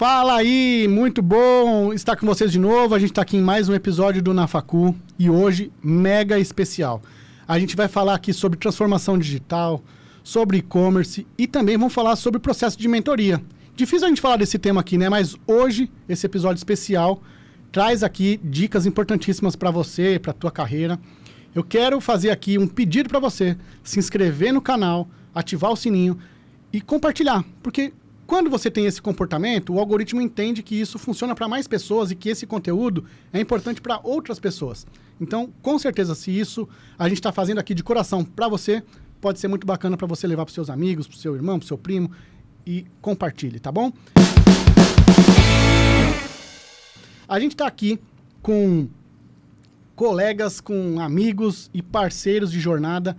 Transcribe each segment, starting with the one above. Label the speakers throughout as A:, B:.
A: Fala aí, muito bom estar com vocês de novo. A gente está aqui em mais um episódio do Na Facu e hoje mega especial. A gente vai falar aqui sobre transformação digital, sobre e-commerce e também vamos falar sobre o processo de mentoria. Difícil a gente falar desse tema aqui, né? Mas hoje, esse episódio especial traz aqui dicas importantíssimas para você, para a tua carreira. Eu quero fazer aqui um pedido para você se inscrever no canal, ativar o sininho e compartilhar, porque quando você tem esse comportamento, o algoritmo entende que isso funciona para mais pessoas e que esse conteúdo é importante para outras pessoas. Então, com certeza, se isso a gente está fazendo aqui de coração para você, pode ser muito bacana para você levar para os seus amigos, para o seu irmão, para o seu primo e compartilhe, tá bom? A gente está aqui com colegas, com amigos e parceiros de jornada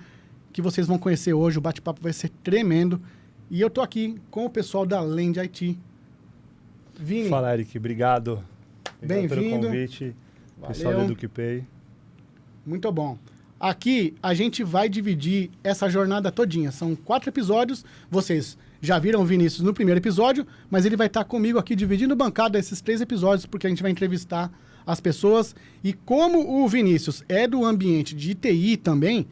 A: que vocês vão conhecer hoje. O bate-papo vai ser tremendo. E eu tô aqui com o pessoal da Land IT. Vini.
B: Fala, Eric. Obrigado.
A: Bem-vindo.
B: Pelo convite.
A: Valeu.
B: Pessoal do EduquePay.
A: Muito bom. Aqui a gente vai dividir essa jornada todinha. São 4 episódios. Vocês já viram o Vinícius no primeiro episódio, mas ele vai estar comigo aqui dividindo bancada esses 3 episódios, porque a gente vai entrevistar as pessoas. E como o Vinícius é do ambiente de TI também,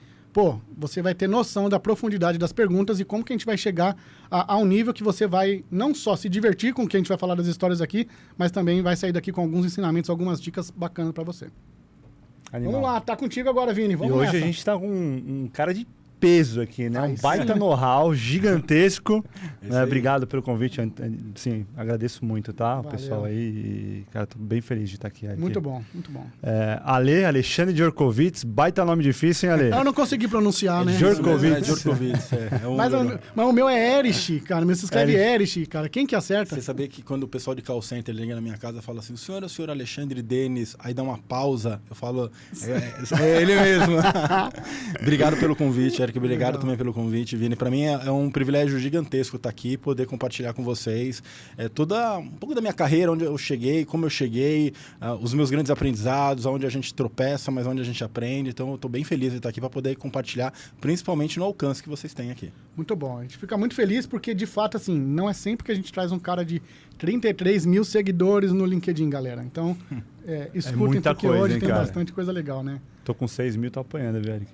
A: você vai ter noção da profundidade das perguntas e como que a gente vai chegar a um nível que você vai não só se divertir com o que a gente vai falar das histórias aqui, mas também vai sair daqui com alguns ensinamentos, algumas dicas bacanas para você.
B: Animal.
A: Vamos lá, tá contigo agora, Vini. Vamos
B: hoje
A: nessa.
B: A gente tá com um cara de peso aqui, né?
A: Ai,
B: Um baita
A: sim.
B: know-how gigantesco. Obrigado pelo convite. Sim, agradeço muito, tá? O
A: Valeu.
B: pessoal aí. E, cara, tô bem feliz de estar aqui.
A: Muito bom, muito bom.
B: Alexandre Djorkovic, baita nome difícil, hein, Ale?
A: Eu não consegui pronunciar, né?
B: Djorkovic.
C: Djorkovic,
A: Mas o meu é Erich, cara. Mas se escreve Erich, cara. Quem que acerta?
C: Você sabia que quando o pessoal de call center liga na minha casa e fala assim, o senhor é o senhor Alexandre Denis, aí dá uma pausa, eu falo, é ele mesmo. Obrigado pelo convite, Eric, obrigado também pelo convite, Vini. Para mim é um privilégio gigantesco estar aqui, poder compartilhar com vocês um pouco da minha carreira, onde eu cheguei, como eu cheguei, os meus grandes aprendizados, onde a gente tropeça, mas onde a gente aprende. Então eu estou bem feliz de estar aqui para poder compartilhar, principalmente no alcance que vocês têm aqui.
A: Muito bom. A gente fica muito feliz porque, de fato, assim, não é sempre que a gente traz um cara de 33 mil seguidores no LinkedIn, galera. Então, escutem,
B: muita
A: porque
B: coisa,
A: hoje
B: hein,
A: tem
B: cara?
A: bastante coisa legal, né?
B: Tô com 6 mil, tô apanhando, velho.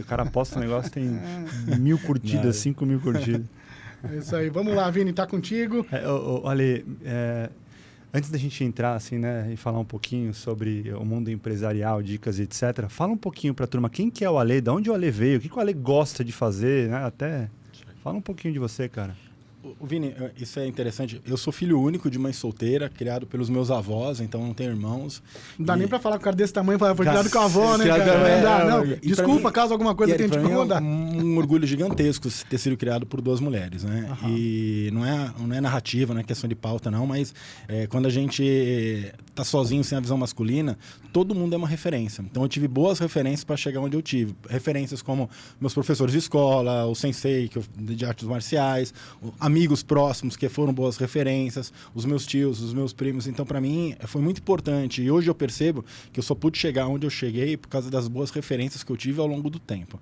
B: O cara posta um negócio, tem 1.000 curtidas, 5.000 curtidas.
A: É isso aí. Vamos lá, Vini, tá contigo.
B: Ale, antes da gente entrar assim, né, e falar um pouquinho sobre o mundo empresarial, dicas e etc., fala um pouquinho pra turma, quem que é o Ale, de onde o Ale veio, o que o Ale gosta de fazer, né? Até fala um pouquinho de você, cara.
C: Vini, isso é interessante. Eu sou filho único de mãe solteira, criado pelos meus avós, então não tenho irmãos.
A: Não dá nem pra falar com um cara desse tamanho, foi criado com a avó, né,
C: criado
A: cara?
C: com a-
A: Não,
C: e
A: desculpa,
C: pra mim-
A: caso alguma coisa tenha te
C: pra mim
A: incomodar.
C: é um orgulho gigantesco ter sido criado por 2 mulheres, né?
A: Aham.
C: E não é narrativa, não é questão de pauta, não, mas quando a gente tá sozinho, sem a visão masculina, todo mundo é uma referência. Então eu tive boas referências para chegar onde eu tive. Referências como meus professores de escola, o sensei de artes marciais, amigos próximos que foram boas referências, os meus tios, os meus primos. Então, para mim, foi muito importante. E hoje eu percebo que eu só pude chegar onde eu cheguei por causa das boas referências que eu tive ao longo do tempo.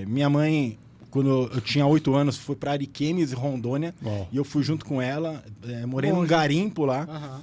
C: Minha mãe, quando eu tinha 8 anos, foi para Ariquemes, Rondônia, e eu fui junto com ela, morei num garimpo lá.
A: Aham.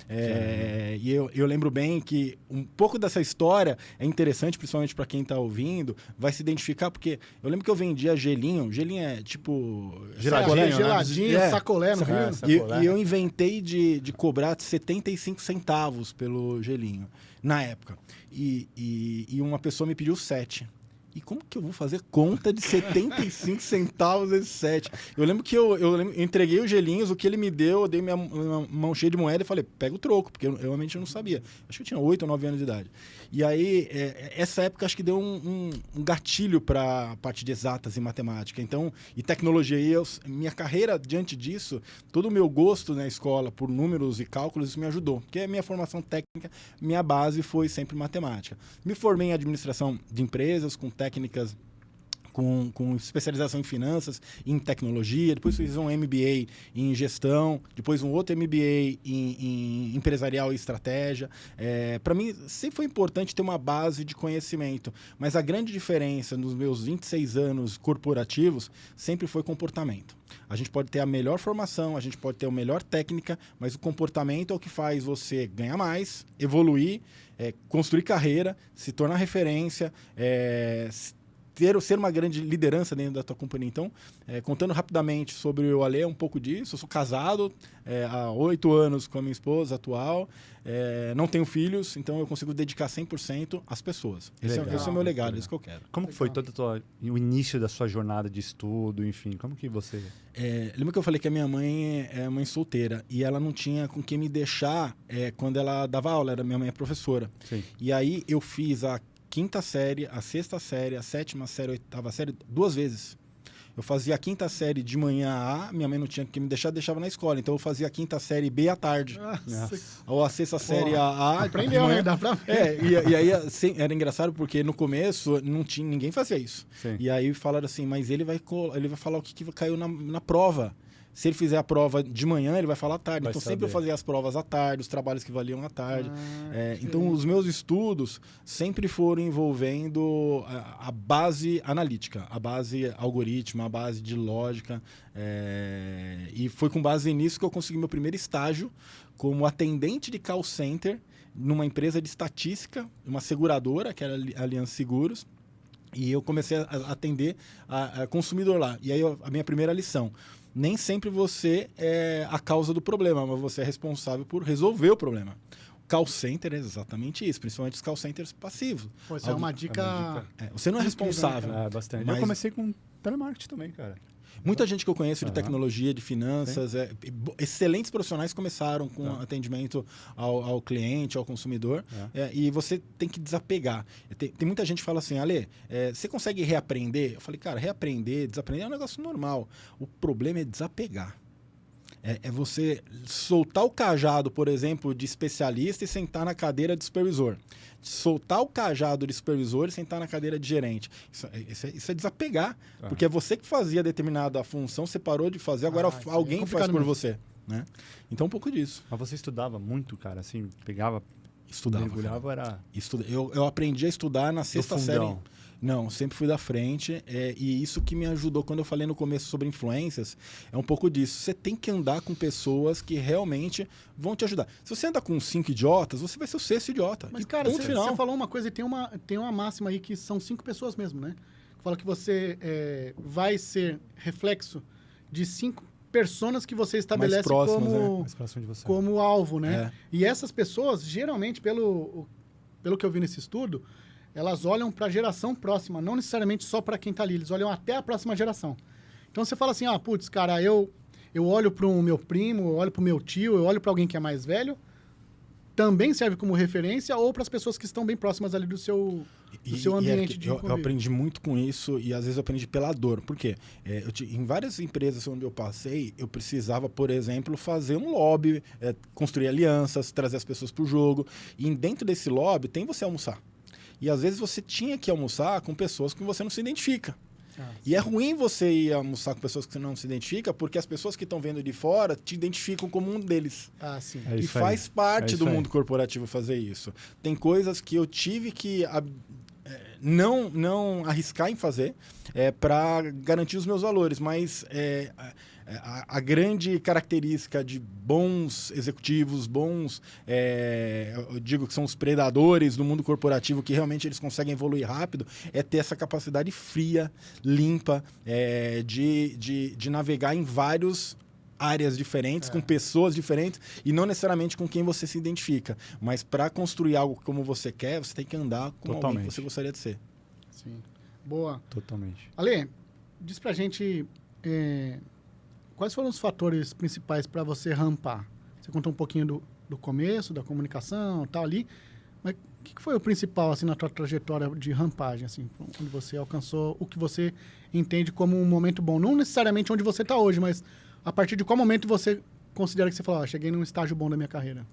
C: E eu lembro bem que um pouco dessa história é interessante, principalmente para quem está ouvindo, vai se identificar, porque eu lembro que eu vendia gelinho. Gelinho é tipo...
B: Geladinho, né?
A: Geladinho, sacolé no Rio.
B: Sacolé.
C: E eu inventei de cobrar 75 centavos pelo gelinho, na época. E uma pessoa me pediu 7. E como que eu vou fazer conta de 75 centavos esse 7? Eu lembro que eu entreguei os gelinhos, o que ele me deu, eu dei minha mão cheia de moeda e falei, pega o troco, porque eu realmente não sabia. Acho que eu tinha 8 ou 9 anos de idade. E aí, essa época acho que deu um gatilho para a parte de exatas e matemática. Então, e tecnologia. E minha carreira, diante disso, todo o meu gosto na escola por números e cálculos, isso me ajudou. Porque a minha formação técnica, minha base foi sempre matemática. Me formei em administração de empresas, com técnicas com especialização em finanças, em tecnologia, depois fiz um MBA em gestão, depois um outro MBA em empresarial e estratégia. Para mim, sempre foi importante ter uma base de conhecimento, mas a grande diferença nos meus 26 anos corporativos sempre foi comportamento. A gente pode ter a melhor formação, a gente pode ter a melhor técnica, mas o comportamento é o que faz você ganhar mais, evoluir, construir carreira, se tornar referência, ser uma grande liderança dentro da tua companhia. Então, contando rapidamente sobre o Ale, um pouco disso. Eu sou casado há 8 anos com a minha esposa atual. Não tenho filhos, então eu consigo dedicar 100% às pessoas. Esse é o meu legado, é isso que eu quero.
B: Como que foi o início da sua jornada de estudo, enfim? Como que você...
C: Lembra que eu falei que a minha mãe é mãe solteira e ela não tinha com quem me deixar quando ela dava aula, minha mãe é professora.
B: Sim.
C: E aí eu fiz a 5ª série, a 6ª série, a 7ª série, a 8ª série 2 vezes. Eu fazia a 5ª série de manhã A, minha mãe não tinha que me deixar, deixava na escola. Então eu fazia a 5ª série B à tarde. Ou a 6ª série A.
A: Aprendeu, né? Dá pra ver.
C: E aí era engraçado porque no começo ninguém fazia isso.
B: Sim.
C: E aí falaram assim, mas ele vai falar o que caiu na prova. Se ele fizer a prova de manhã, ele vai falar à tarde. Então, sempre eu fazia as provas à tarde, os trabalhos que valiam à tarde. Então, os meus estudos sempre foram envolvendo a base analítica, a base algoritmo, a base de lógica. E foi com base nisso que eu consegui meu primeiro estágio como atendente de call center numa empresa de estatística, uma seguradora, que era a Aliança Seguros. E eu comecei a atender a consumidor lá. E aí, a minha primeira lição... Nem sempre você é a causa do problema, mas você é responsável por resolver o problema. O call center é exatamente isso, principalmente os call centers passivos.
A: Pô, isso é uma dica...
C: Você não é responsável.
B: Bastante.
C: Mas...
B: Eu comecei com telemarketing também, cara.
C: Muita gente que eu conheço de tecnologia, de finanças, excelentes profissionais começaram com atendimento ao cliente, ao consumidor, e você tem que desapegar. Tem muita gente que fala assim, Ale, você consegue reaprender? Eu falei, cara, reaprender, desaprender é um negócio normal. O problema é desapegar. É você soltar o cajado, por exemplo, de especialista e sentar na cadeira de supervisor. Soltar o cajado de supervisor e sentar na cadeira de gerente. Isso é desapegar. Porque é você que fazia determinada função, você parou de fazer, agora alguém faz por você. Né? Então, um pouco disso.
B: Mas você estudava muito, cara? Assim, pegava...
C: Estudava.
B: Mergulhava, era...
C: Eu aprendi a estudar na 6ª série. Não, sempre fui da frente. E isso que me ajudou quando eu falei no começo sobre influências, é um pouco disso. Você tem que andar com pessoas que realmente vão te ajudar. Se você anda com 5 idiotas, você vai ser o 6º idiota.
A: Mas, cara, você falou uma coisa e tem uma máxima aí que são 5 pessoas mesmo, né? Fala que você vai ser reflexo de 5 personas que você estabelece como alvo, né? E essas pessoas, geralmente, pelo que eu vi nesse estudo, elas olham para a geração próxima, não necessariamente só para quem está ali, eles olham até a próxima geração. Então você fala assim, putz, cara, eu olho para o meu primo, eu olho para o meu tio, eu olho para alguém que é mais velho, também serve como referência, ou para as pessoas que estão bem próximas ali do seu ambiente de convívio.
C: Eu aprendi muito com isso e às vezes eu aprendi pela dor. Por quê? Em várias empresas onde eu passei, eu precisava, por exemplo, fazer um lobby, construir alianças, trazer as pessoas para o jogo. E dentro desse lobby tem você almoçar. E às vezes você tinha que almoçar com pessoas com que você não se identifica. E é ruim você ir almoçar com pessoas que você não se identifica, porque as pessoas que estão vendo de fora te identificam como um deles.
A: Sim.
C: E faz parte do mundo corporativo fazer isso. Tem coisas que eu tive que não arriscar em fazer para garantir os meus valores, mas a grande característica de bons executivos, eu digo que são os predadores do mundo corporativo, que realmente eles conseguem evoluir rápido, é ter essa capacidade fria, limpa, de navegar em vários áreas diferentes, com pessoas diferentes, e não necessariamente com quem você se identifica. Mas para construir algo como você quer, você tem que andar com alguém que você gostaria de ser.
A: Sim. Boa.
B: Totalmente.
A: Ale, diz pra gente quais foram os fatores principais para você rampar? Você contou um pouquinho do começo, da comunicação, tal ali, mas o que foi o principal assim na tua trajetória de rampagem, assim, onde você alcançou o que você entende como um momento bom? Não necessariamente onde você está hoje, mas a partir de qual momento você considera que você falou, cheguei num estágio bom da minha carreira?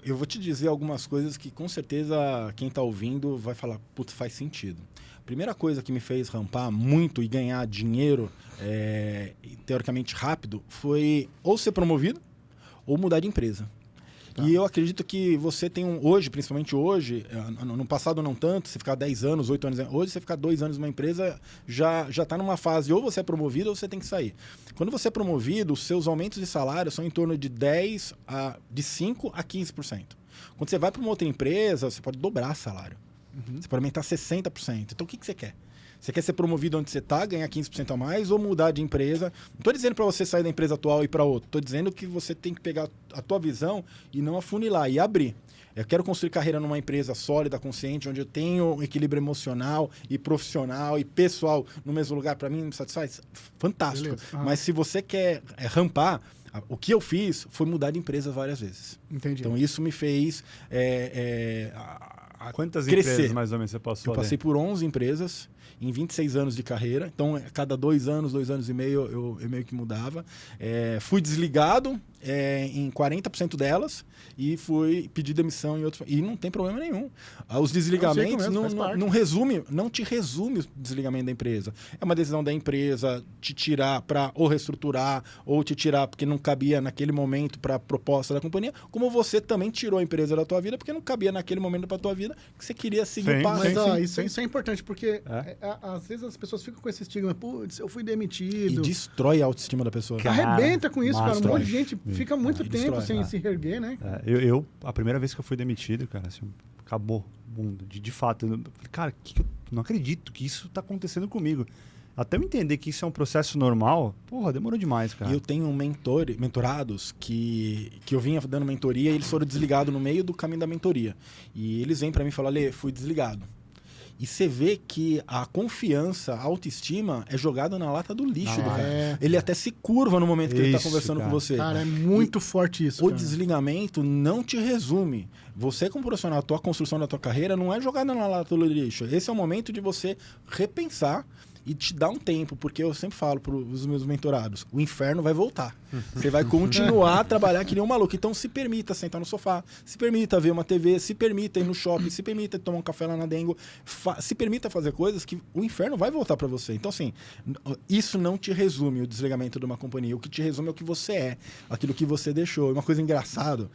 C: Eu vou te dizer algumas coisas que com certeza quem está ouvindo vai falar, putz, faz sentido. A primeira coisa que me fez rampar muito e ganhar dinheiro teoricamente rápido foi ou ser promovido ou mudar de empresa. Tá. E eu acredito que você tem hoje, principalmente hoje, no passado não tanto, você ficar 10 anos, 8 anos, hoje você ficar 2 anos numa empresa, já está numa fase, ou você é promovido ou você tem que sair. Quando você é promovido, os seus aumentos de salário são em torno de 5% a 15%. Quando você vai para uma outra empresa, você pode dobrar salário. Você pode aumentar 60%. Então o que você quer? Você quer ser promovido onde você está, ganhar 15% a mais ou mudar de empresa? Não estou dizendo para você sair da empresa atual e ir para outra. Estou dizendo que você tem que pegar a tua visão e não afunilar e abrir. Eu quero construir carreira numa empresa sólida, consciente, onde eu tenho um equilíbrio emocional e profissional e pessoal no mesmo lugar. Para mim, me satisfaz? Fantástico. Mas se você quer rampar, o que eu fiz foi mudar de empresa várias vezes.
A: Entendi.
C: Então, isso me fez
B: Quantas
C: crescer.
B: Empresas, mais ou menos, você passou?
C: Eu passei por 11 empresas em 26 anos de carreira. Então, cada 2 anos, 2 anos e meio, eu meio que mudava. Fui desligado em 40% delas e fui pedir demissão em outros. E não tem problema nenhum. Os desligamentos não te resume o desligamento da empresa. É uma decisão da empresa te tirar para ou reestruturar ou te tirar porque não cabia naquele momento para a proposta da companhia, como você também tirou a empresa da tua vida porque não cabia naquele momento para a tua vida que você queria seguir o passo.
A: Mas isso é importante porque às vezes as pessoas ficam com esse estigma, putz, eu fui demitido.
C: E destrói a autoestima da pessoa.
A: Arrebenta com isso, cara. Um monte de gente fica muito tempo sem se erguer, né?
B: A primeira vez que eu fui demitido, cara, assim, acabou o mundo. De fato. Eu falei, cara, eu não acredito que isso tá acontecendo comigo. Até eu entender que isso é um processo normal, porra, demorou demais, cara.
C: E eu tenho mentorados que eu vinha dando mentoria e eles foram desligados no meio do caminho da mentoria. E eles vêm para mim e falam, Lê, fui desligado. E você vê que a confiança, a autoestima é jogada na lata do lixo do cara. Ele até se curva no momento que ele está conversando com você.
A: Cara, é muito forte isso.
C: O desligamento não te resume. Você, como profissional, a tua construção da tua carreira não é jogada na lata do lixo. Esse é o momento de você repensar e te dar um tempo, porque eu sempre falo para os meus mentorados, o inferno vai voltar. Você vai continuar a trabalhar que nem um maluco. Então se permita sentar no sofá, se permita ver uma TV, se permita ir no shopping, se permita tomar um café lá na Dengo, se permita fazer coisas que o inferno vai voltar para você. Então assim, isso não te resume o desligamento de uma companhia. O que te resume é o que você é, aquilo que você deixou. E uma coisa engraçada,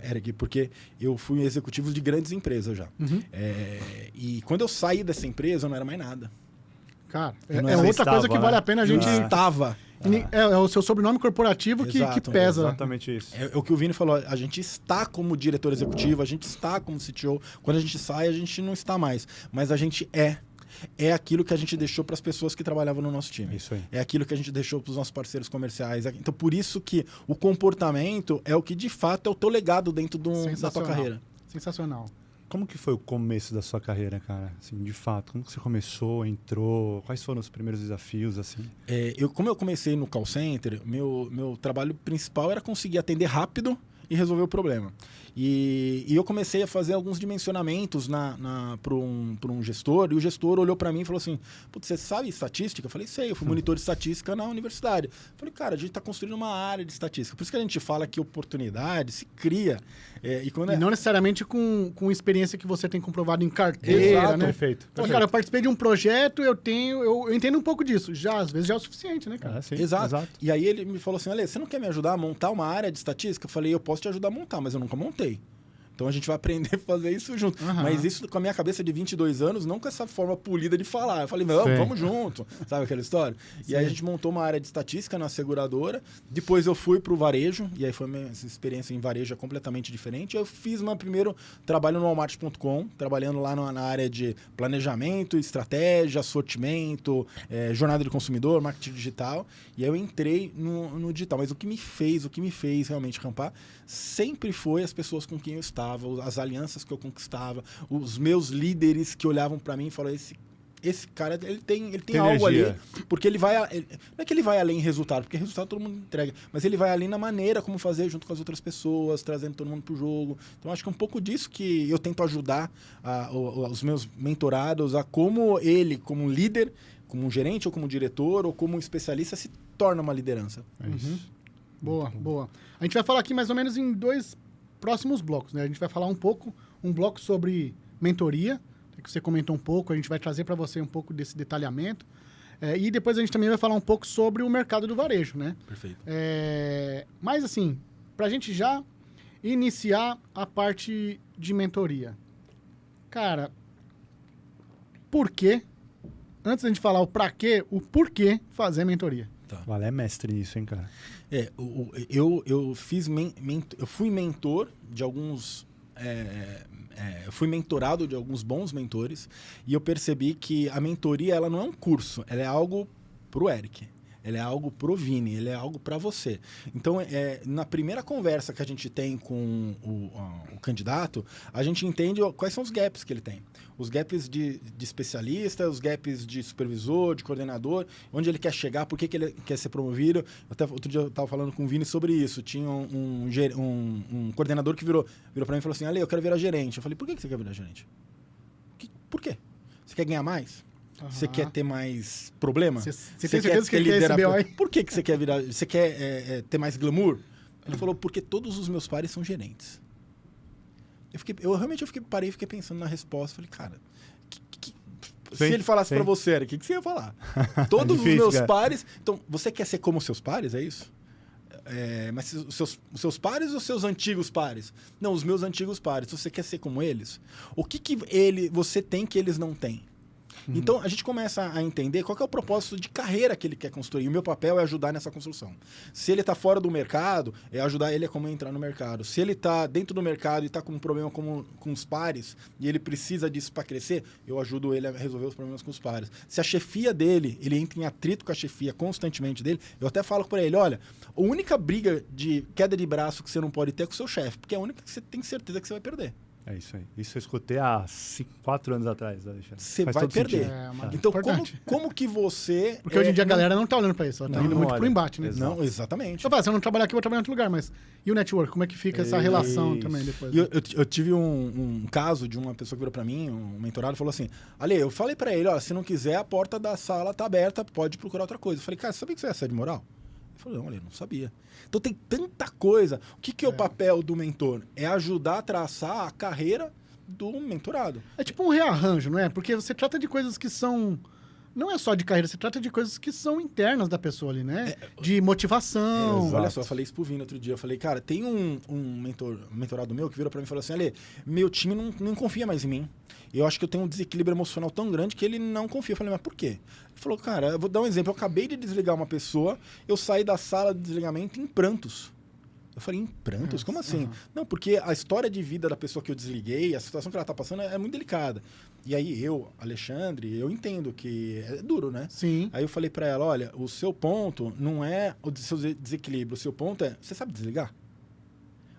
C: Eric, porque eu fui executivo de grandes empresas já. E quando eu saí dessa empresa, eu não era mais nada.
A: Cara, é outra coisa que vale a pena a gente...
C: Estava.
A: É o seu sobrenome corporativo que pesa.
B: Exatamente isso.
C: É o que o Vini falou. A gente está como diretor executivo, a gente está como CTO. Quando a gente sai, a gente não está mais. Mas a gente é aquilo que a gente deixou para as pessoas que trabalhavam no nosso time.
B: Isso aí.
C: É aquilo que a gente deixou para os nossos parceiros comerciais. Então, por isso que o comportamento é o que, de fato, é o teu legado dentro da tua carreira.
A: Sensacional.
B: Como que foi o começo da sua carreira, cara? Assim, de fato, como que você começou, entrou? Quais foram os primeiros desafios, assim?
C: Como eu comecei no call center, meu trabalho principal era conseguir atender rápido e resolver o problema. E eu comecei a fazer alguns dimensionamentos para um gestor, e o gestor olhou para mim e falou assim, putz, você sabe estatística? Eu falei, sei, eu fui monitor de estatística na universidade. Eu falei, cara, a gente está construindo uma área de estatística. Por isso que a gente fala que oportunidade se cria. E não
A: necessariamente com experiência que você tem comprovado em carteira,
C: Exato,
A: né?
B: Perfeito.
A: Então, cara, eu participei de um projeto, eu entendo um pouco disso. Às vezes já é o suficiente, né, cara?
B: Sim,
C: exato. E aí ele me falou assim, Ale, você não quer me ajudar a montar uma área de estatística? Eu falei, eu posso te ajudar a montar, mas eu nunca montei. Então a gente vai aprender a fazer isso junto. Mas isso com a minha cabeça de 22 anos, não com essa forma polida de falar. Eu falei, vamos junto. Sabe aquela história? Sim. E aí a gente montou uma área de estatística na seguradora. Depois eu fui para o varejo. E aí foi minha experiência em varejo é completamente diferente. Eu fiz meu primeiro trabalho no Walmart.com, trabalhando lá na área de planejamento, estratégia, sortimento, jornada de consumidor, marketing digital. E aí eu entrei no digital. Mas o que me fez realmente rampar sempre foi as pessoas com quem eu estava, as alianças que eu conquistava, os meus líderes que olhavam para mim e falavam, esse cara, ele tem algo ali, porque não é que ele vai além em resultado, porque resultado todo mundo entrega, mas ele vai além na maneira como fazer junto com as outras pessoas, trazendo todo mundo pro jogo. Então acho que é um pouco disso que eu tento ajudar os meus mentorados a como ele, como um líder, como um gerente ou como um diretor ou como um especialista se torna uma liderança.
B: É isso.
A: Boa. A gente vai falar aqui mais ou menos em 2 próximos blocos, né? A gente vai falar um bloco sobre mentoria, que você comentou um pouco, a gente vai trazer para você um pouco desse detalhamento. E depois a gente também vai falar um pouco sobre o mercado do varejo, né?
C: Perfeito.
A: Mas, assim, para a gente já iniciar a parte de mentoria. Cara, por quê? Antes da gente falar o pra quê, o porquê fazer mentoria.
B: Tá. O Ale é mestre nisso, hein, cara?
C: Eu fui mentor de alguns... eu fui mentorado de alguns bons mentores e eu percebi que a mentoria ela não é um curso, ela é algo pro Eric, ela é algo pro Vini, ela é algo para você. Então, na primeira conversa que a gente tem com o candidato, a gente entende quais são os gaps que ele tem. Os gaps de especialista, os gaps de supervisor, de coordenador, onde ele quer chegar, por que ele quer ser promovido. Até outro dia eu estava falando com o Vini sobre isso. Tinha um coordenador que virou para mim e falou assim, Ale, eu quero virar gerente. Eu falei, por que você quer virar gerente? Por quê? Você quer ganhar mais? Uhum. Você quer ter mais problema?
A: Você tem certeza que ele quer esse BO aí?
C: Por que você quer virar... Você quer ter mais glamour? Ele falou, porque todos os meus pares são gerentes. Eu realmente parei e fiquei pensando na resposta. Falei, cara, se ele falasse pra você, Eric, o que você ia falar? Todos os meus pares... Então, você quer ser como os seus pares, é isso? Mas os seus pares ou os seus antigos pares? Não, os meus antigos pares. Você quer ser como eles? O que você tem que eles não têm? Então, a gente começa a entender qual que é o propósito de carreira que ele quer construir. E o meu papel é ajudar nessa construção. Se ele está fora do mercado, é ajudar ele a como entrar no mercado. Se ele está dentro do mercado e está com um problema com os pares e ele precisa disso para crescer, eu ajudo ele a resolver os problemas com os pares. Se a chefia dele, ele entra em atrito com a chefia constantemente dele, eu até falo para ele, olha, a única briga de queda de braço que você não pode ter é com o seu chefe, porque é a única que você tem certeza que você vai perder.
B: É isso aí. Isso eu escutei há 4 anos atrás, Alexandre.
C: Você vai perder. Então, como que você...
A: Porque hoje em dia a galera não tá olhando para isso, ela tá indo muito pro embate, né?
C: Não, exatamente.
A: Eu falo, se eu não trabalhar aqui, eu vou trabalhar em outro lugar, mas... E o network, como é que fica essa relação também depois?
C: Eu tive um caso de uma pessoa que virou para mim, um mentorado, falou assim, Ale, eu falei para ele, ó, se não quiser, a porta da sala tá aberta, pode procurar outra coisa. Eu falei, cara, você sabia que isso é assédio moral? Ele falou, não, Ale, não sabia. Então tem tanta coisa. O que é o papel do mentor? É ajudar a traçar a carreira do mentorado. É
A: tipo um rearranjo, não é? Porque você trata de coisas que são... Não é só de carreira, você trata de coisas que são internas da pessoa ali, né? De motivação.
C: Olha só, eu falei isso pro Vini outro dia. Eu falei, cara, tem um mentorado meu que virou pra mim e falou assim, Ale, meu time não confia mais em mim. Eu acho que eu tenho um desequilíbrio emocional tão grande que ele não confia. Eu falei, mas por quê? Ele falou, cara, eu vou dar um exemplo. Eu acabei de desligar uma pessoa, eu saí da sala de desligamento em prantos. Eu falei, em prantos? Como assim? Uhum. Não, porque a história de vida da pessoa que eu desliguei, a situação que ela tá passando é muito delicada. E aí Alexandre, eu entendo que é duro, né?
A: Sim.
C: Aí eu falei pra ela, olha, o seu ponto não é o seu desequilíbrio, o seu ponto é, você sabe desligar?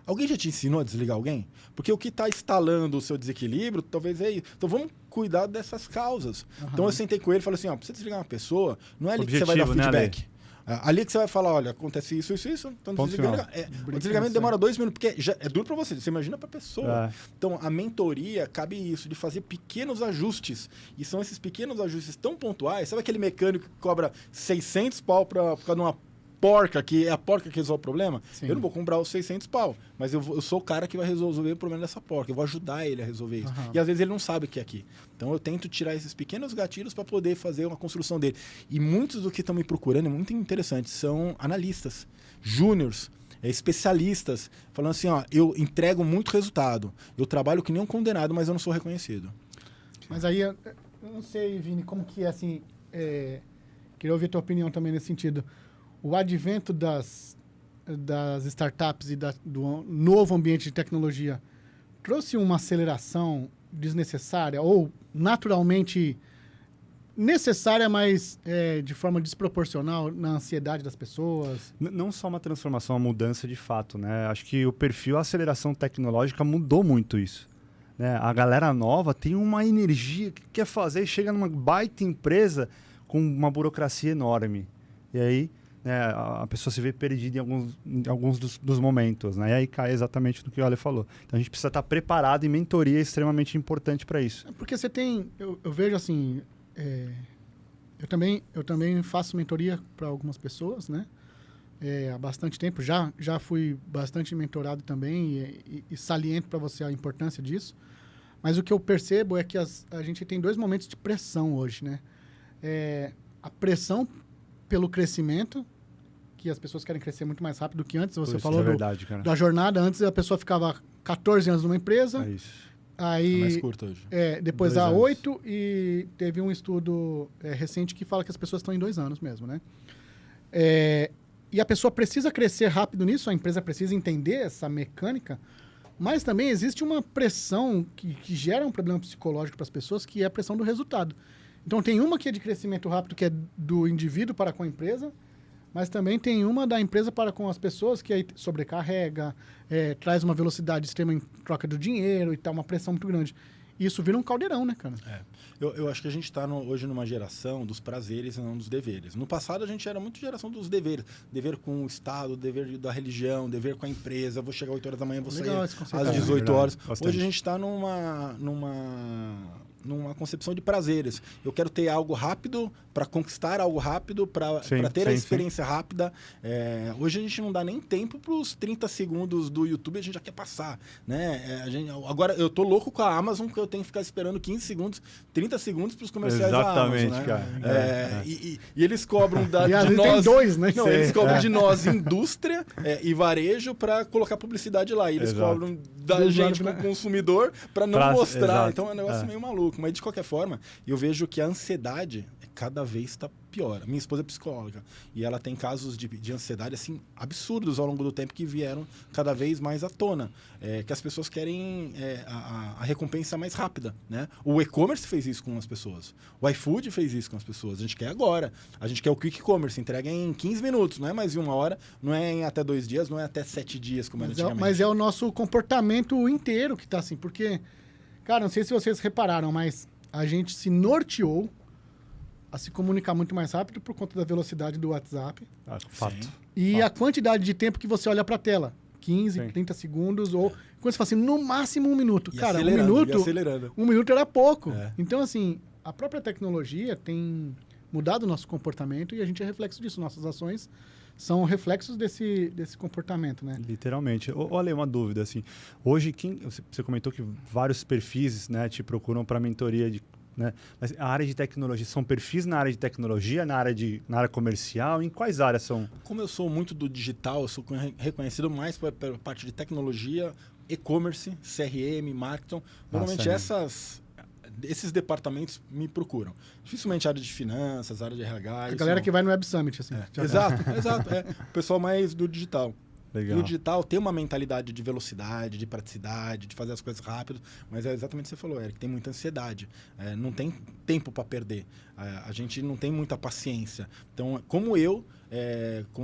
C: Alguém já te ensinou a desligar alguém? Porque o que está instalando o seu desequilíbrio, talvez é isso. Então vamos cuidar dessas causas. Uhum. Então eu sentei com ele e falei assim, ó, pra você desligar uma pessoa, não é ali que você vai dar feedback. Né, ali que você vai falar, olha, acontece isso, então o desligamento demora 2 minutos, porque já é duro para você imagina para a pessoa. Então, a mentoria cabe isso, de fazer pequenos ajustes, e são esses pequenos ajustes tão pontuais, sabe aquele mecânico que cobra 600 pau por causa de uma porca, que é a porca que resolve o problema? Sim. Eu não vou comprar os 600 pau, mas eu sou o cara que vai resolver o problema dessa porca, eu vou ajudar ele a resolver isso. Uhum. E às vezes ele não sabe o que é aqui. Então eu tento tirar esses pequenos gatilhos para poder fazer uma construção dele. E muitos do que estão me procurando, é muito interessante, são analistas, júniors, especialistas, falando assim, ó, eu entrego muito resultado, eu trabalho que nem um condenado, mas eu não sou reconhecido.
A: Mas aí, eu não sei, Vini, como que é assim, queria ouvir a tua opinião também nesse sentido. O advento das startups e do novo ambiente de tecnologia trouxe uma aceleração desnecessária ou naturalmente necessária, mas de forma desproporcional na ansiedade das pessoas?
B: Não só uma transformação, uma mudança de fato, né? Acho que o perfil, a aceleração tecnológica mudou muito isso. Né? A galera nova tem uma energia que quer fazer e chega numa baita empresa com uma burocracia enorme. E aí a pessoa se vê perdida em alguns dos momentos, né? E aí cai exatamente no que o Ale falou. Então a gente precisa estar preparado e mentoria é extremamente importante para isso.
A: Porque você tem... Eu vejo assim... eu também faço mentoria para algumas pessoas, né? há bastante tempo. Já fui bastante mentorado também e saliento para você a importância disso. Mas o que eu percebo é que a gente tem 2 momentos de pressão hoje, né? A pressão pelo crescimento, que as pessoas querem crescer muito mais rápido do que antes. Você falou
B: verdade, cara.
A: da jornada. Antes a pessoa ficava 14 anos numa empresa.
B: É isso.
A: Aí,
C: É mais curto hoje.
A: Depois
B: 2
A: há
B: anos.
A: 8 e teve um estudo recente que fala que as pessoas estão em 2 anos mesmo, né? E a pessoa precisa crescer rápido nisso, a empresa precisa entender essa mecânica, mas também existe uma pressão que gera um problema psicológico para as pessoas, que é a pressão do resultado. Então tem uma que é de crescimento rápido, que é do indivíduo para com a empresa, mas também tem uma da empresa para com as pessoas, que aí sobrecarrega, traz uma velocidade extrema em troca do dinheiro e tal, uma pressão muito grande. E isso vira um caldeirão, né, cara?
C: Eu acho que a gente está hoje numa geração dos prazeres e não dos deveres. No passado, a gente era muito geração dos deveres. Dever com o Estado, dever da religião, dever com a empresa. Vou chegar às 8 horas da manhã, vou
A: Legal
C: sair
A: esse conceito.
C: às 18 horas.
B: Bastante.
C: Hoje a gente está numa concepção de prazeres. Eu quero ter algo rápido para conquistar algo rápido, para ter a experiência rápida. Hoje a gente não dá nem tempo para os 30 segundos do YouTube, a gente já quer passar, né? Agora eu tô louco com a Amazon, que eu tenho que ficar esperando 15 segundos, 30 segundos para os comerciais da Amazon, né?
B: Cara.
C: E eles cobram
A: E
C: de nós...
A: tem 2, né?
C: Não, eles cobram de nós, indústria e varejo, para colocar publicidade lá. E eles cobram da gente, como consumidor, para não mostrar.
B: Exato.
C: Então é um negócio meio maluco. Mas, de qualquer forma, eu vejo que a ansiedade cada vez está pior. Minha esposa é psicóloga e ela tem casos de ansiedade assim absurdos ao longo do tempo, que vieram cada vez mais à tona. Que as pessoas querem a recompensa mais rápida, né? O e-commerce fez isso com as pessoas. O iFood fez isso com as pessoas. A gente quer agora. A gente quer o quick commerce, entrega em 15 minutos, não é mais em 1 hora, não é em até 2 dias, não é até 7 dias, como era antigamente.
A: Mas é o nosso comportamento inteiro que tá assim, porque, cara, não sei se vocês repararam, mas a gente se norteou a se comunicar muito mais rápido por conta da velocidade do WhatsApp.
B: Fato.
A: E a quantidade de tempo que você olha para a tela. 15, 30 segundos, ou quando você fala assim, no máximo 1 minuto. Cara, 1 minuto,
C: acelerando.
A: 1 minuto era pouco. Então, assim, a própria tecnologia tem mudado o nosso comportamento e a gente é reflexo disso. Nossas ações são reflexos desse comportamento, né?
B: Literalmente. Olha, uma dúvida, assim. Hoje, você comentou que vários perfis, né, te procuram para mentoria né? Mas a área de tecnologia, são perfis na área de tecnologia, na área comercial? Em quais áreas são?
C: Como eu sou muito do digital, eu sou reconhecido mais pela parte de tecnologia, e-commerce, CRM, marketing. Normalmente esses departamentos me procuram. Dificilmente área de finanças, área de RH.
A: A galera que vai no Web Summit, assim.
C: Exato. O pessoal mais do digital.
B: Legal.
C: E o digital tem uma mentalidade de velocidade, de praticidade, de fazer as coisas rápido, mas é exatamente o que você falou, Eric, tem muita ansiedade. Não tem tempo para perder. A gente não tem muita paciência. Então, como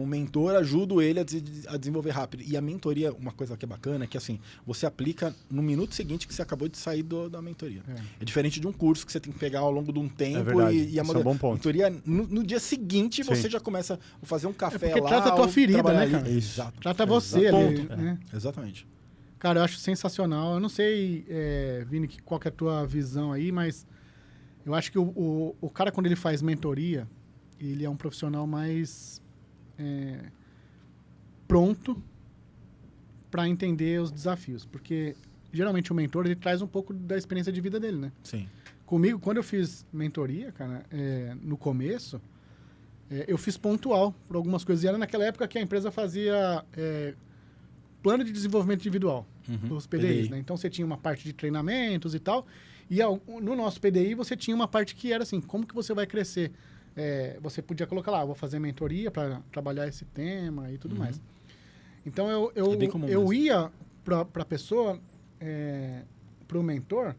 C: mentor, ajudo ele a desenvolver rápido. E a mentoria, uma coisa que é bacana, é que assim, você aplica no minuto seguinte que você acabou de sair da mentoria. É diferente de um curso que você tem que pegar ao longo de um tempo e
B: é um bom ponto.
C: mentoria, no dia seguinte, você já começa a fazer um café
A: porque
C: lá.
A: trata a tua ferida, né, cara?
C: Exato.
A: Trata você ali, né?
C: Exatamente.
A: Cara, eu acho sensacional. Eu não sei, Vini, qual que é a tua visão aí, mas eu acho que o cara, quando ele faz mentoria, ele é um profissional mais pronto para entender os desafios. Porque, geralmente, o mentor, ele traz um pouco da experiência de vida dele, né?
C: Sim.
A: Comigo, quando eu fiz mentoria, cara, no começo, eu fiz pontual por algumas coisas. E era naquela época que a empresa fazia plano de desenvolvimento individual, os PDIs, né? Então, você tinha uma parte de treinamentos e tal. E no nosso PDI, você tinha uma parte que era assim, como que você vai crescer? Você podia colocar lá, vou fazer mentoria para trabalhar esse tema e tudo mais. Então, eu ia para a pessoa, para o mentor,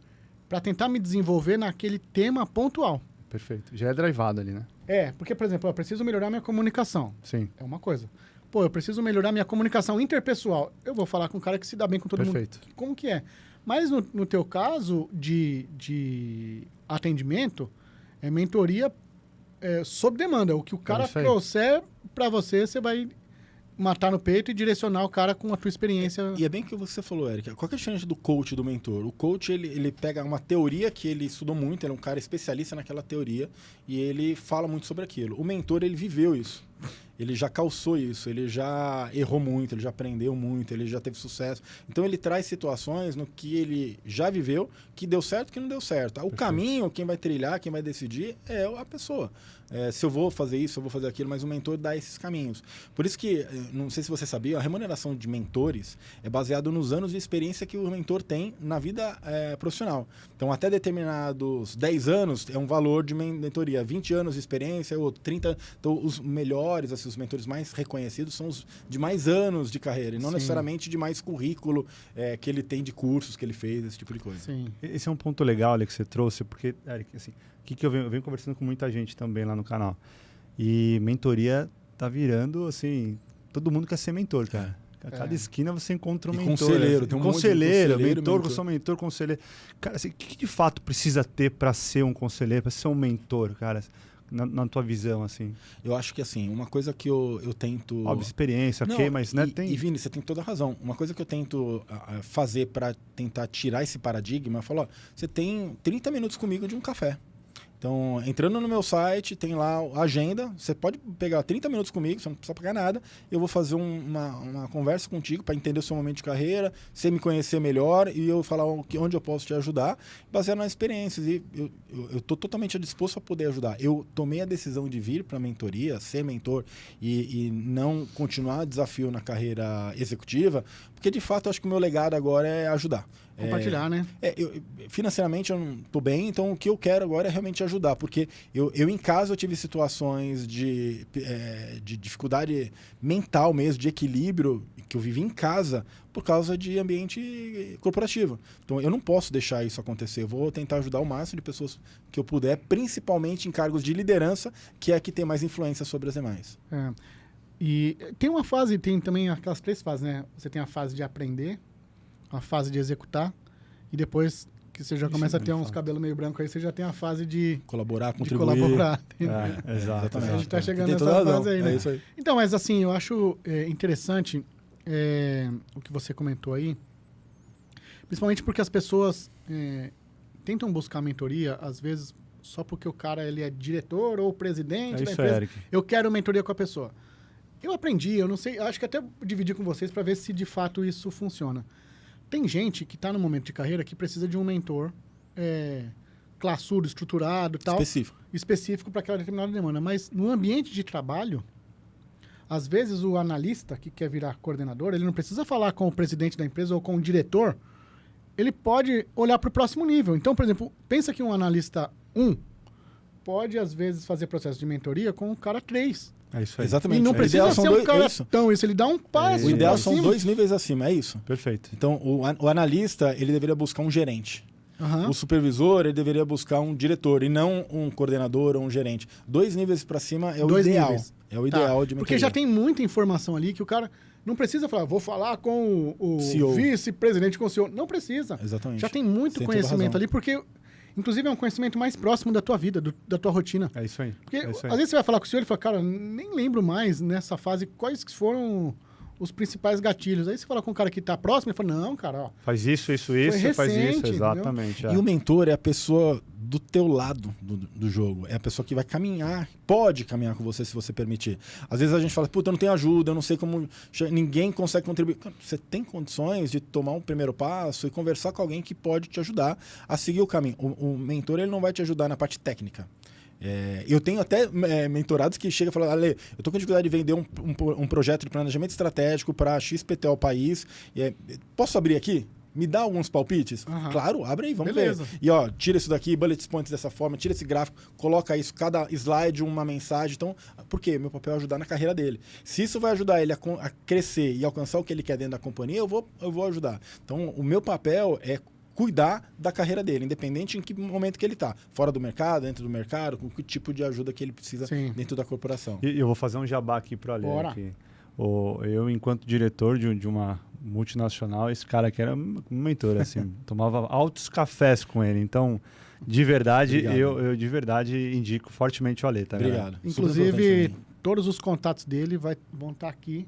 A: para tentar me desenvolver naquele tema pontual.
B: Perfeito. Já é drivado ali, né?
A: Porque, por exemplo, eu preciso melhorar minha comunicação.
B: Sim.
A: É uma coisa. Pô, eu preciso melhorar minha comunicação interpessoal. Eu vou falar com um cara que se dá bem com todo mundo. Como que é? Mas no teu caso de atendimento, mentoria sob demanda. O que o cara trouxer para você, você vai matar no peito e direcionar o cara com a tua experiência.
C: E é bem o que você falou, Eric. Qual que é a diferença do coach e do mentor? O coach, ele pega uma teoria que ele estudou muito, ele é um cara especialista naquela teoria e ele fala muito sobre aquilo. O mentor, ele viveu isso. Ele já calçou isso, ele já errou muito, ele já aprendeu muito, ele já teve sucesso. Então ele traz situações no que ele já viveu, que deu certo, que não deu certo. O caminho, quem vai trilhar, quem vai decidir é a pessoa. Se eu vou fazer isso, se eu vou fazer aquilo, mas o mentor dá esses caminhos. Por isso que, não sei se você sabia, a remuneração de mentores é baseada nos anos de experiência que o mentor tem na vida profissional. Então, até determinados 10 anos é um valor de mentoria, 20 anos de experiência, ou 30. Então, os melhores, assim, os mentores mais reconhecidos são os de mais anos de carreira, e não necessariamente de mais currículo que ele tem de cursos que ele fez, esse tipo de coisa.
A: Sim.
B: Esse é um ponto legal, Alex, que você trouxe, porque, Eric, assim, que eu venho conversando com muita gente também lá no canal. E mentoria tá virando, assim, todo mundo quer ser mentor, cara. A cada esquina você encontra um mentor.
C: Conselheiro, tem um
B: conselheiro, mentor, conselheiro. Cara, assim, o que de fato precisa ter para ser um conselheiro, para ser um mentor, cara? Na tua visão, assim.
C: Eu acho que, assim, uma coisa que eu tento...
B: Óbvio, experiência, ok, mas né, tem...
C: E, Vini, você tem toda a razão. Uma coisa que eu tento fazer para tentar tirar esse paradigma, é falar, ó, você tem 30 minutos comigo de um café. Então, entrando no meu site, tem lá a agenda. Você pode pegar 30 minutos comigo, você não precisa pagar nada. Eu vou fazer uma conversa contigo para entender o seu momento de carreira, você me conhecer melhor e eu falar onde eu posso te ajudar, baseado nas experiências. E eu estou totalmente disposto a poder ajudar. Eu tomei a decisão de vir para a mentoria, ser mentor e não continuar desafio na carreira executiva, porque de fato eu acho que o meu legado agora é ajudar.
A: Compartilhar, né?
C: Financeiramente eu não estou bem, então o que eu quero agora é realmente ajudar, porque eu em casa eu tive situações de dificuldade mental mesmo, de equilíbrio, que eu vivi em casa por causa de ambiente corporativo. Então eu não posso deixar isso acontecer, eu vou tentar ajudar o máximo de pessoas que eu puder, principalmente em cargos de liderança, que é a que tem mais influência sobre as demais.
A: E tem uma fase, tem também aquelas 3 fases, né? Você tem a fase de aprender, a fase de executar, e depois que você já começa a ter uns cabelos meio brancos aí, você já tem a fase de
C: colaborar, contribuir.
A: Colaborar.
C: Exatamente.
A: A gente está chegando nessa fase aí, né?
C: É isso aí.
A: Então, mas assim, eu acho interessante o que você comentou aí, principalmente porque as pessoas tentam buscar mentoria, às vezes, só porque o cara ele é diretor ou presidente da empresa.
B: Eric.
A: Eu quero mentoria com a pessoa. Eu aprendi, eu não sei, acho que até dividir com vocês para ver se de fato isso funciona. Tem gente que está no momento de carreira que precisa de um mentor classudo, estruturado, tal, específico para aquela determinada demanda. Mas no ambiente de trabalho, às vezes o analista que quer virar coordenador, ele não precisa falar com o presidente da empresa ou com o diretor, ele pode olhar para o próximo nível. Então, por exemplo, pensa que um analista 1 pode, às vezes, fazer processo de mentoria com o cara 3.
B: É isso aí.
C: Exatamente.
A: E não precisa ser um cara tão isso, ele dá um passo.
C: O ideal são 2 níveis acima, é isso?
B: Perfeito.
C: Então, o analista, ele deveria buscar um gerente. O supervisor, ele deveria buscar um diretor e não um coordenador ou um gerente. 2 níveis para cima é o ideal.
A: Níveis.
C: É o ideal de mentoria.
A: Porque já tem muita informação ali que o cara não precisa falar, vou falar com o vice-presidente, com o CEO. Não precisa.
C: Exatamente.
A: Já tem muito conhecimento ali, porque... Inclusive, é um conhecimento mais próximo da tua vida, da tua rotina.
B: É isso aí.
A: Porque às vezes você vai falar com o senhor e fala, cara, nem lembro mais nessa fase quais que foram os principais gatilhos. Aí você fala com um cara que está próximo e fala, não, cara, ó.
B: Faz isso,
A: recente,
B: faz isso, exatamente.
C: E o mentor é a pessoa do teu lado do jogo. É a pessoa que vai caminhar, pode caminhar com você se você permitir. Às vezes a gente fala, puta, eu não tenho ajuda, eu não sei como... Ninguém consegue contribuir. Você tem condições de tomar um primeiro passo e conversar com alguém que pode te ajudar a seguir o caminho. O mentor, ele não vai te ajudar na parte técnica. Eu tenho até mentorados que chegam e falam, Ale, eu estou com dificuldade de vender um projeto de planejamento estratégico para XPTO país. Posso abrir aqui? Me dá alguns palpites? Claro, abre aí, vamos ver. E ó, tira isso daqui, bullet points dessa forma, tira esse gráfico, coloca isso, cada slide uma mensagem. Então, por quê? Meu papel é ajudar na carreira dele. Se isso vai ajudar ele a crescer e alcançar o que ele quer dentro da companhia, eu vou ajudar. Então, o meu papel é cuidar da carreira dele, independente em que momento que ele está. Fora do mercado, dentro do mercado, com que tipo de ajuda que ele precisa dentro da corporação.
B: E eu vou fazer um jabá aqui para ler. Aqui. Eu, enquanto diretor de uma multinacional, esse cara aqui era um mentor, assim, tomava altos cafés com ele. Então, de verdade, eu de verdade indico fortemente o Ale, tá?
C: Obrigado.
A: Inclusive, todos os contatos dele vão estar aqui.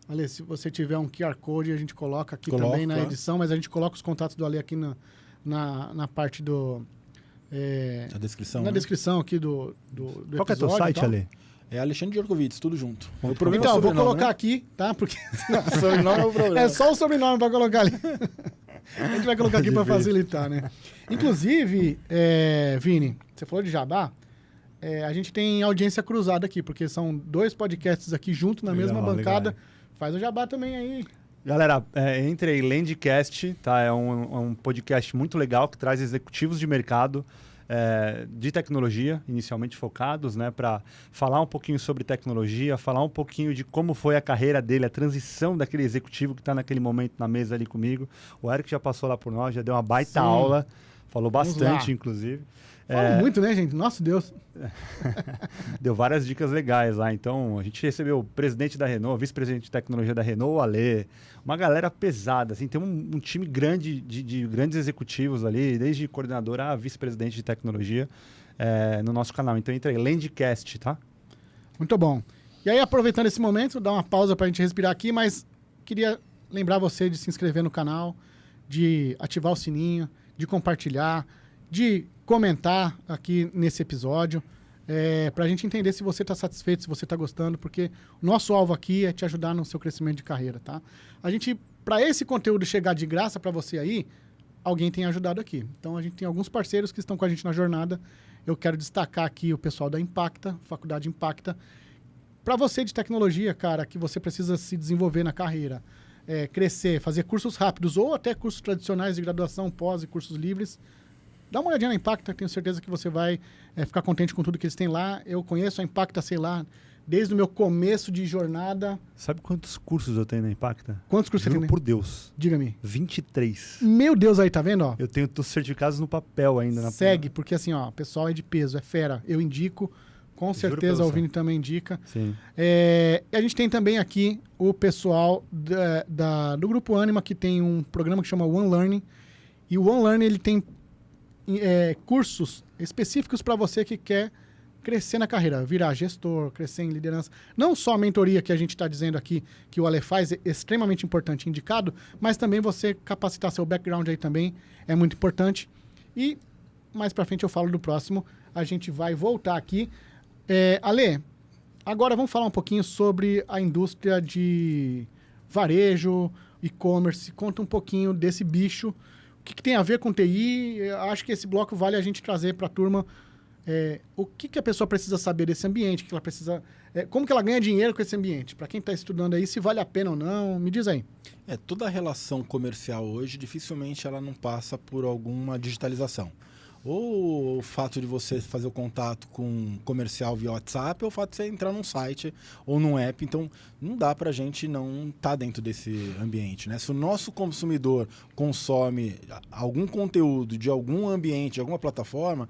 A: Ale, se você tiver um QR Code, a gente coloca aqui também na edição, mas a gente coloca os contatos do Ale aqui na parte do...
C: na descrição.
A: Na descrição aqui do
B: Qual que é o teu site, Ale?
C: É Alexandre Djorkovic, tudo junto.
A: Então, eu vou colocar aqui, tá? Porque
C: sobrenome é o problema.
A: É só o sobrenome para colocar ali. A gente vai colocar aqui para facilitar, né? Inclusive, Vini, você falou de jabá, a gente tem audiência cruzada aqui, porque são 2 podcasts aqui juntos na mesma bancada. Legal. Faz o jabá também aí.
B: Galera, entre aí, Landcast, tá? É um podcast muito legal que traz executivos de mercado de tecnologia, inicialmente focados, né, para falar um pouquinho sobre tecnologia, falar um pouquinho de como foi a carreira dele, a transição daquele executivo que está naquele momento na mesa ali comigo. O Eric já passou lá por nós, já deu uma baita aula, falou bastante, inclusive.
A: Fala muito, né, gente? Nossa Deus.
B: Deu várias dicas legais lá. Então, a gente recebeu o presidente da Renault, vice-presidente de tecnologia da Renault, o Alê, uma galera pesada. Assim, tem um time grande de grandes executivos ali, desde coordenador a vice-presidente de tecnologia no nosso canal. Então, entra aí, Landcast, tá?
A: Muito bom. E aí, aproveitando esse momento, dá uma pausa para a gente respirar aqui, mas queria lembrar você de se inscrever no canal, de ativar o sininho, de compartilhar, de comentar aqui nesse episódio, para a gente entender se você está satisfeito, se você está gostando, porque o nosso alvo aqui é te ajudar no seu crescimento de carreira, tá? A gente, para esse conteúdo chegar de graça para você aí, alguém tem ajudado aqui. Então, a gente tem alguns parceiros que estão com a gente na jornada. Eu quero destacar aqui o pessoal da Impacta, Faculdade Impacta. Para você de tecnologia, cara, que você precisa se desenvolver na carreira, crescer, fazer cursos rápidos ou até cursos tradicionais de graduação, pós e cursos livres, dá uma olhadinha na Impacta, tenho certeza que você vai ficar contente com tudo que eles têm lá. Eu conheço a Impacta, sei lá, desde o meu começo de jornada.
B: Sabe quantos cursos eu tenho na Impacta?
A: Quantos cursos você tem?
B: Por Deus.
A: Diga-me.
B: 23.
A: Meu Deus, aí, tá vendo? Ó?
B: Eu tenho os certificados no papel ainda.
A: Segue, porque assim, ó, o pessoal é de peso, é fera. Eu indico, com certeza o Vini também indica.
B: Sim.
A: A gente tem também aqui o pessoal do Grupo Anima, que tem um programa que chama One Learning. E o One Learning, ele tem cursos específicos para você que quer crescer na carreira, virar gestor, crescer em liderança. Não só a mentoria que a gente está dizendo aqui, que o Ale faz, é extremamente importante, indicado, mas também você capacitar seu background aí também é muito importante. E mais para frente eu falo do próximo. A gente vai voltar aqui. Ale, agora vamos falar um pouquinho sobre a indústria de varejo, e-commerce. Conta um pouquinho desse bicho. O que tem a ver com TI? Eu acho que esse bloco vale a gente trazer para a turma o que a pessoa precisa saber desse ambiente, que ela precisa, como que ela ganha dinheiro com esse ambiente. Para quem está estudando aí, se vale a pena ou não, me diz aí.
C: Toda a relação comercial hoje, dificilmente ela não passa por alguma digitalização. Ou o fato de você fazer o contato com um comercial via WhatsApp, ou o fato de você entrar num site ou num app. Então, não dá para a gente não estar dentro desse ambiente, né? Se o nosso consumidor consome algum conteúdo de algum ambiente, de alguma plataforma,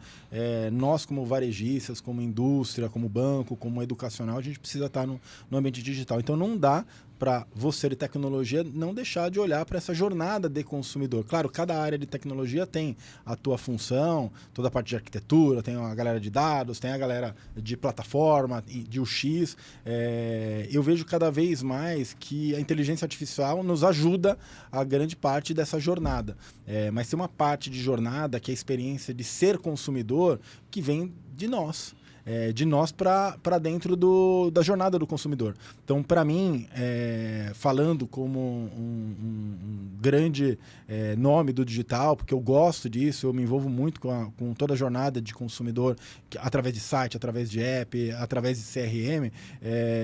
C: nós como varejistas, como indústria, como banco, como educacional, a gente precisa estar no ambiente digital. Então, não dá para você de tecnologia não deixar de olhar para essa jornada de consumidor. Claro, cada área de tecnologia tem a tua função, toda a parte de arquitetura, tem a galera de dados, tem a galera de plataforma, de UX. Eu vejo cada vez mais que a inteligência artificial nos ajuda a grande parte dessa jornada. Mas tem uma parte de jornada, que é a experiência de ser consumidor, que vem de nós. De nós para dentro da jornada do consumidor. Então, para mim, falando como um grande nome do digital, porque eu gosto disso, eu me envolvo muito com toda a jornada de consumidor, através de site, através de app, através de CRM,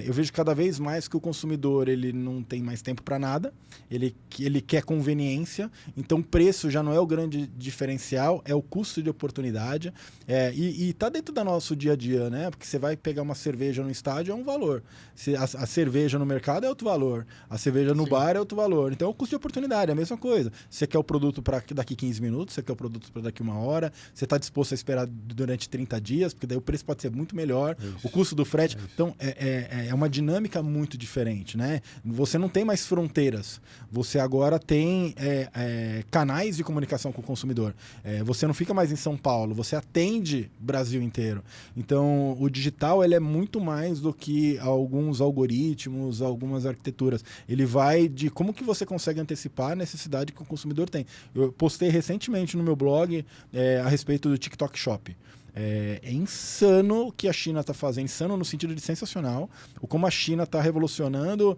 C: eu vejo cada vez mais que o consumidor ele não tem mais tempo para nada, ele quer conveniência, então o preço já não é o grande diferencial, é o custo de oportunidade, e está dentro do nosso dia a dia, né? Porque você vai pegar uma cerveja no estádio é um valor, a cerveja no mercado é outro valor, a cerveja no bar é outro valor. Então, o custo de oportunidade é a mesma coisa. Você quer o produto para daqui 15 minutos, você quer o produto para daqui 1 hora, você está disposto a esperar durante 30 dias, porque daí o preço pode ser muito melhor, o custo do frete. Então, é uma dinâmica muito diferente, né? Você não tem mais fronteiras, você agora tem canais de comunicação com o consumidor. Você não fica mais em São Paulo, você atende o Brasil inteiro. Então, o digital ele é muito mais do que alguns algoritmos, algumas arquiteturas. Ele vai de como que você consegue antecipar a necessidade que o consumidor tem. Eu postei recentemente no meu blog a respeito do TikTok Shop. É insano o que a China está fazendo, insano no sentido de sensacional, o como a China está revolucionando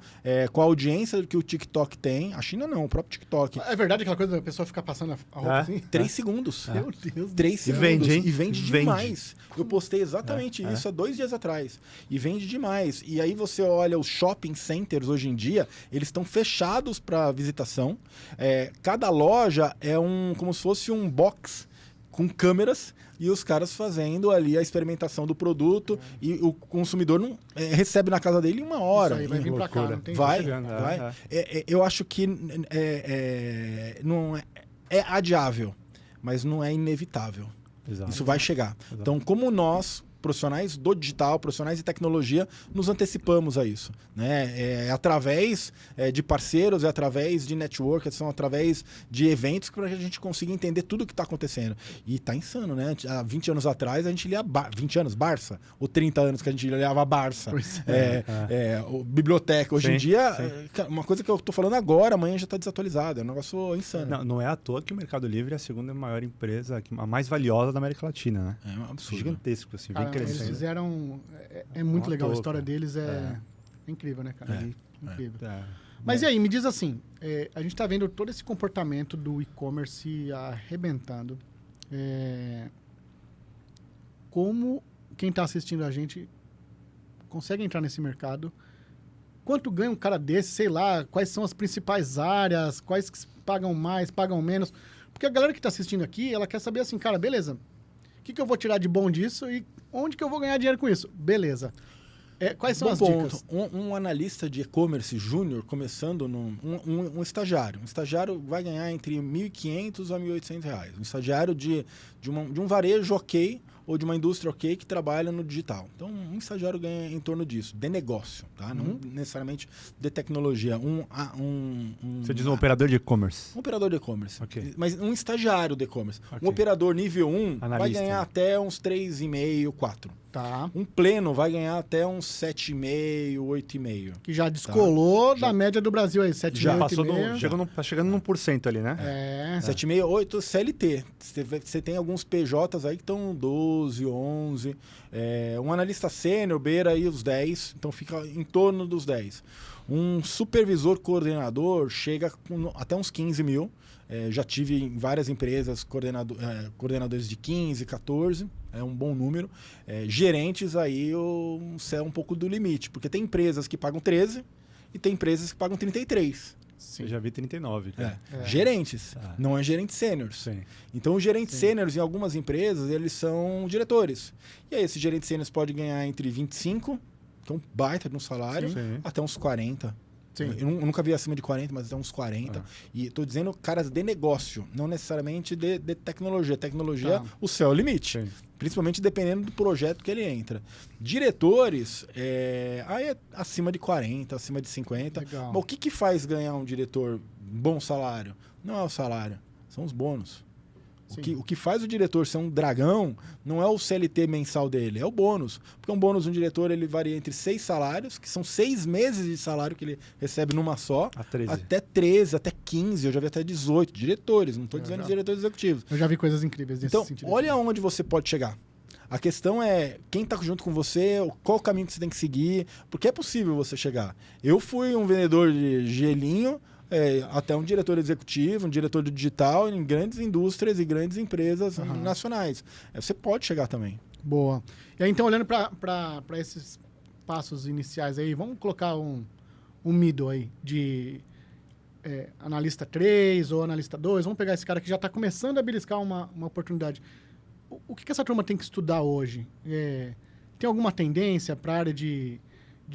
C: com a audiência que o TikTok tem. A China não, o próprio TikTok.
A: É verdade aquela coisa da pessoa ficar passando a roupa assim?
C: 3 segundos.
A: Meu Deus.
C: 3 segundos.
B: vende, hein?
C: E vende
B: Vende.
C: demais. Eu postei exatamente isso há 2 dias atrás. E vende demais. E aí você olha os shopping centers hoje em dia, eles estão fechados para visitação. Cada loja é como se fosse um box com câmeras e os caras fazendo ali a experimentação do produto e o consumidor não recebe na casa dele em 1 hora.
A: Isso aí vai vir pra cá, não tem
C: Vai.
B: chegando,
C: Eu acho que não é adiável, mas não é inevitável.
B: Exato.
C: Isso vai chegar. Então, como nós, profissionais do digital, profissionais de tecnologia, nos antecipamos a isso, né? Através de parceiros, através de network, são através de eventos para que a gente consiga entender tudo o que está acontecendo. E tá insano, né? Há 20 anos atrás a gente lia 20 anos, Barça, ou 30 anos que a gente liava Barça, biblioteca. Hoje em dia, uma coisa que eu tô falando agora, amanhã já está desatualizada, é um negócio insano.
B: Não é à toa que o Mercado Livre é a segunda maior empresa, a mais valiosa da América Latina, né?
C: É um absurdo.
B: Gigantesco, assim,
A: Cara, eles fizeram... É muito legal, a história deles é incrível, né, cara? Incrível. Mas e aí, me diz assim, a gente está vendo todo esse comportamento do e-commerce arrebentando. Como quem está assistindo a gente consegue entrar nesse mercado? Quanto ganha um cara desse? Sei lá, quais são as principais áreas? Quais que pagam mais, pagam menos? Porque a galera que está assistindo aqui, ela quer saber assim, cara, beleza, o que eu vou tirar de bom disso e onde que eu vou ganhar dinheiro com isso? Beleza. Quais são as dicas?
C: Um analista de e-commerce júnior, começando, um estagiário. Um estagiário vai ganhar entre R$ 1.500 a R$ 1.800. Um estagiário de um varejo ok ou de uma indústria ok que trabalha no digital. Então, um estagiário ganha em torno disso, de negócio, tá? Não necessariamente de tecnologia.
B: Você diz um operador de e-commerce.
C: Um operador de e-commerce.
B: Okay.
C: Mas um estagiário de e-commerce.
B: Okay.
C: Um operador nível 1
B: Analista,
C: vai ganhar até uns 3,5, 4.
A: Tá.
C: Um pleno vai ganhar até uns 7,5, 8,5.
A: Que já descolou da média do Brasil aí, 7,5,
B: Já passou
A: 8,5.
B: tá chegando num por cento ali, né?
C: 7,5, 8 CLT. Você tem alguns PJs aí que estão 12, 11. Um analista sênior beira aí os 10, então fica em torno dos 10. Um supervisor coordenador chega até uns 15 mil. Já tive em várias empresas coordenadores de 15, 14, é um bom número. Gerentes aí é um pouco do limite, porque tem empresas que pagam 13 e tem empresas que pagam 33.
B: Sim. Eu já vi 39.
C: Gerentes, não é gerentes sêniores.
B: Sim.
C: Então os gerentes sêniores em algumas empresas, eles são diretores. E aí esses gerentes sêniores podem ganhar entre 25, que é um baita de um salário, até uns 40.
A: Sim.
C: Eu nunca vi acima de 40, mas até uns 40. E estou dizendo caras de negócio, não necessariamente de tecnologia. Tecnologia, o céu é o limite. Sim. Principalmente dependendo do projeto que ele entra. Diretores, aí é acima de 40, acima de 50.
A: Legal.
C: Mas o que faz ganhar um diretor bom salário? Não é o salário, são os bônus. O que faz o diretor ser um dragão não é o CLT mensal dele, é o bônus. Porque um bônus de um diretor ele varia entre 6 salários, que são 6 meses de salário que ele recebe numa só, até 13, até 15, eu já vi até 18 diretores, não estou dizendo diretores executivos.
A: Eu já vi coisas incríveis nesse sentido.
C: Então, olha onde você pode chegar. A questão é quem está junto com você, qual o caminho que você tem que seguir, porque é possível você chegar. Eu fui um vendedor de gelinho, até um diretor executivo, um diretor de digital em grandes indústrias e grandes empresas nacionais. Você pode chegar também.
A: Boa. E aí, então, olhando para esses passos iniciais aí, vamos colocar um middle aí de analista 3 ou analista 2. Vamos pegar esse cara que já está começando a beliscar uma oportunidade. O que essa turma tem que estudar hoje? Tem alguma tendência para a área de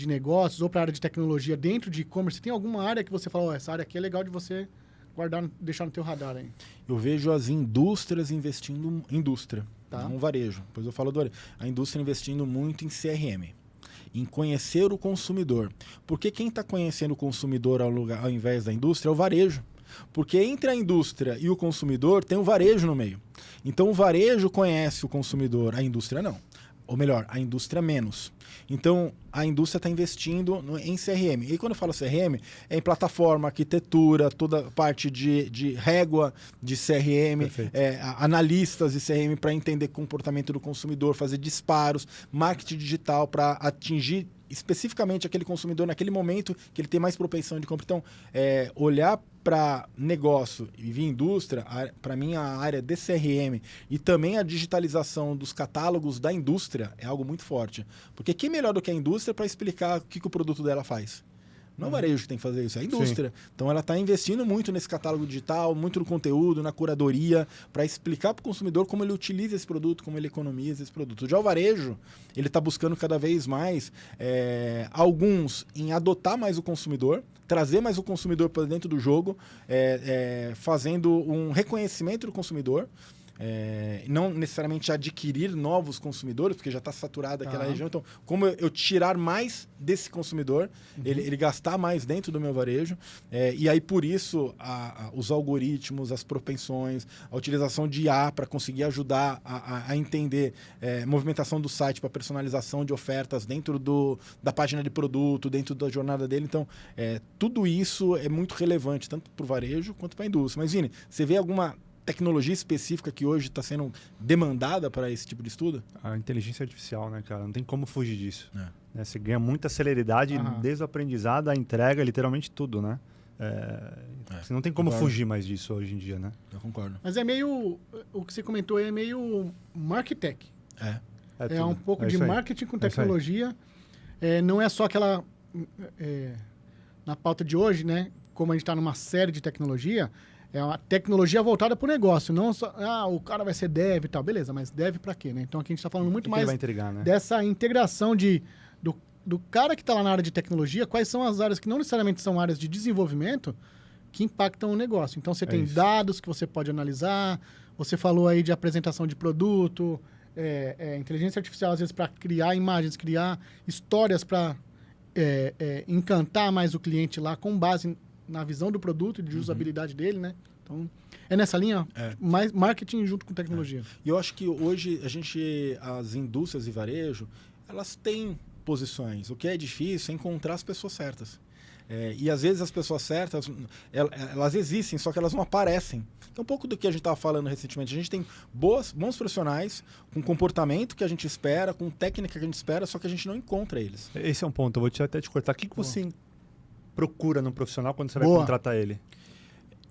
A: negócios ou para a área de tecnologia dentro de e-commerce? Tem alguma área que você fala, essa área aqui é legal de você guardar, deixar no teu radar aí?
C: Eu vejo as indústrias investindo em indústria, não varejo. Depois eu falo do varejo. A indústria investindo muito em CRM, em conhecer o consumidor. Porque quem está conhecendo o consumidor ao invés da indústria é o varejo. Porque entre a indústria e o consumidor tem o varejo no meio. Então o varejo conhece o consumidor, a indústria não. ou melhor, a indústria menos. Então, a indústria está investindo em CRM. E quando eu falo CRM, é em plataforma, arquitetura, toda a parte de régua de CRM, analistas de CRM para entender o comportamento do consumidor, fazer disparos, marketing digital para atingir especificamente aquele consumidor naquele momento que ele tem mais propensão de compra. Então, olhar para negócio e via indústria, para mim a área de CRM e também a digitalização dos catálogos da indústria é algo muito forte. Porque quem melhor do que a indústria para explicar o que o produto dela faz? Não é o varejo que tem que fazer isso, é a indústria. Sim. Então ela está investindo muito nesse catálogo digital, muito no conteúdo, na curadoria, para explicar para o consumidor como ele utiliza esse produto, como ele economiza esse produto. Já o varejo, ele está buscando cada vez mais, alguns em adotar mais o consumidor, trazer mais o consumidor para dentro do jogo, fazendo um reconhecimento do consumidor. Não necessariamente adquirir novos consumidores, porque já está saturada aquela região. Então, como eu tirar mais desse consumidor, ele gastar mais dentro do meu varejo, e aí por isso os algoritmos, as propensões, a utilização de IA para conseguir ajudar a entender movimentação do site para personalização de ofertas dentro da página de produto, dentro da jornada dele. Então, tudo isso é muito relevante, tanto para o varejo quanto para a indústria. Mas, Vini, você vê alguma tecnologia específica que hoje está sendo demandada para esse tipo de estudo? A
B: inteligência artificial, né, cara? Não tem como fugir disso. Você ganha muita celeridade desde o aprendizado, a entrega, literalmente tudo, né? Você não tem como fugir mais disso hoje em dia, né?
C: Eu concordo.
A: Mas é meio... O que você comentou é meio marketech. É um pouco de marketing com tecnologia. Não é só aquela... na pauta de hoje, né? Como a gente está numa série de tecnologia... É uma tecnologia voltada para o negócio, não só, o cara vai ser dev e tal. Beleza, mas dev para quê, né? Então aqui a gente está falando muito mais
B: vai entregar, né?
A: Dessa integração do cara que está lá na área de tecnologia, quais são as áreas que não necessariamente são áreas de desenvolvimento que impactam o negócio. Então você tem dados que você pode analisar, você falou aí de apresentação de produto, inteligência artificial às vezes para criar imagens, criar histórias para encantar mais o cliente lá com base na visão do produto e de usabilidade dele, né? Então, é nessa linha, mais marketing junto com tecnologia.
C: E eu acho que hoje as indústrias e varejo, elas têm posições. O que é difícil é encontrar as pessoas certas. E às vezes as pessoas certas, elas existem, só que elas não aparecem. É um pouco do que a gente estava falando recentemente. A gente tem bons profissionais com comportamento que a gente espera, com técnica que a gente espera, só que a gente não encontra eles.
B: Esse é um ponto. Eu vou até te cortar. O que você procura num profissional quando você vai contratar ele?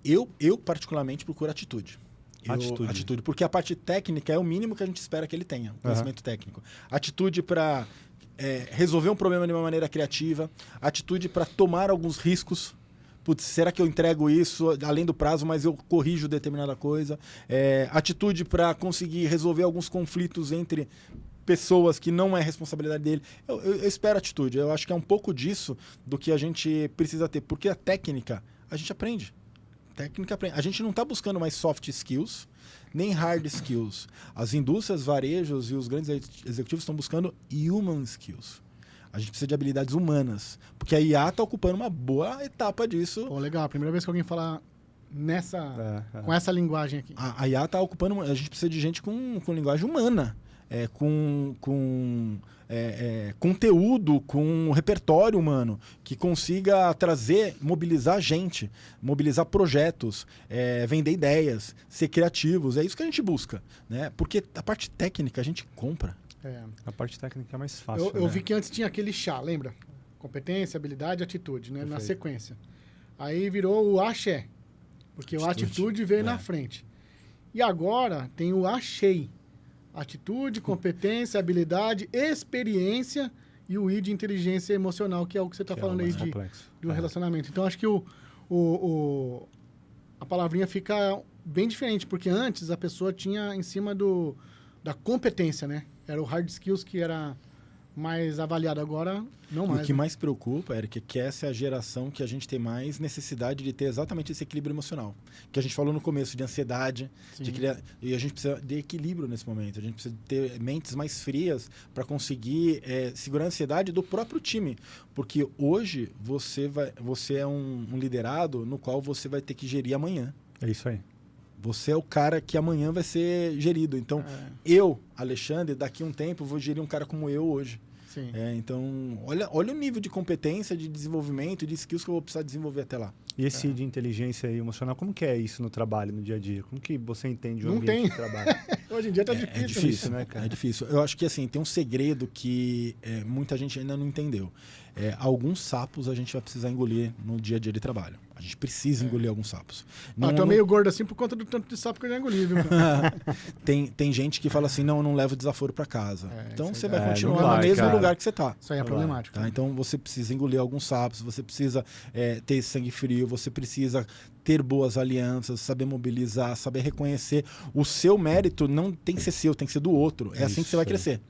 C: Eu particularmente procuro atitude. Atitude, porque a parte técnica é o mínimo que a gente espera que ele tenha, conhecimento técnico. Atitude para resolver um problema de uma maneira criativa, atitude para tomar alguns riscos. Putz, será que eu entrego isso além do prazo, mas eu corrijo determinada coisa? Atitude para conseguir resolver alguns conflitos entre pessoas que não é responsabilidade dele. Eu espero atitude. Eu acho que é um pouco disso do que a gente precisa ter. Porque a técnica, a gente aprende. A gente não está buscando mais soft skills, nem hard skills. As indústrias, varejos e os grandes executivos estão buscando human skills. A gente precisa de habilidades humanas. Porque a IA está ocupando uma boa etapa disso.
A: Legal. A primeira vez que alguém fala com essa linguagem aqui.
C: A IA está ocupando... A gente precisa de gente com linguagem humana. Com conteúdo, com repertório humano, que consiga mobilizar gente, mobilizar projetos, vender ideias, ser criativos. É isso que a gente busca, né? Porque a parte técnica a gente compra.
B: A parte técnica é mais fácil.
A: Eu vi que antes tinha aquele chá, lembra? Competência, habilidade, atitude, né? Na sequência. Aí virou o axé, porque o atitude veio na frente. E agora tem o achei. Atitude, competência, habilidade, experiência e o I de inteligência emocional, que é o que você está falando aí do relacionamento. Então, acho que a palavrinha fica bem diferente, porque antes a pessoa tinha em cima da competência, né? Era o hard skills que era mais avaliado, agora não mais.
C: O que mais preocupa, Eric, é que essa é a geração que a gente tem mais necessidade de ter exatamente esse equilíbrio emocional. Que a gente falou no começo, de ansiedade, de criar, e a gente precisa de equilíbrio nesse momento. A gente precisa ter mentes mais frias para conseguir segurar a ansiedade do próprio time. Porque hoje você é um liderado no qual você vai ter que gerir amanhã.
B: É isso aí.
C: Você é o cara que amanhã vai ser gerido. Então, eu, Alexandre, daqui a um tempo, vou gerir um cara como eu hoje.
A: Sim.
C: Então, olha o nível de competência, de desenvolvimento, de skills que eu vou precisar desenvolver até lá.
B: E esse de inteligência emocional, como que é isso no trabalho, no dia a dia? Como que você entende o ambiente de trabalho?
A: Hoje em dia tá
C: É
A: difícil.
C: difícil,
B: né, cara?
C: É difícil. Eu acho que assim, tem um segredo que muita gente ainda não entendeu. Alguns sapos a gente vai precisar engolir no dia a dia de trabalho. A gente precisa engolir alguns sapos.
A: Eu tô meio gordo assim por conta do tanto de sapo que eu já engoli, viu?
C: Tem gente que fala assim, não leva o desaforo para casa. Então
A: isso
C: você
A: aí
C: vai
B: não
C: continuar
B: vai,
C: no mesmo
B: cara.
C: lugar que você tá.
A: Isso aí é
B: Vai,
A: problemático.
C: Tá? Então você precisa engolir alguns sapos, você precisa ter sangue frio, você precisa ter boas alianças, saber mobilizar, saber reconhecer. O seu mérito não tem que ser seu, tem que ser do outro. É assim que você vai crescer.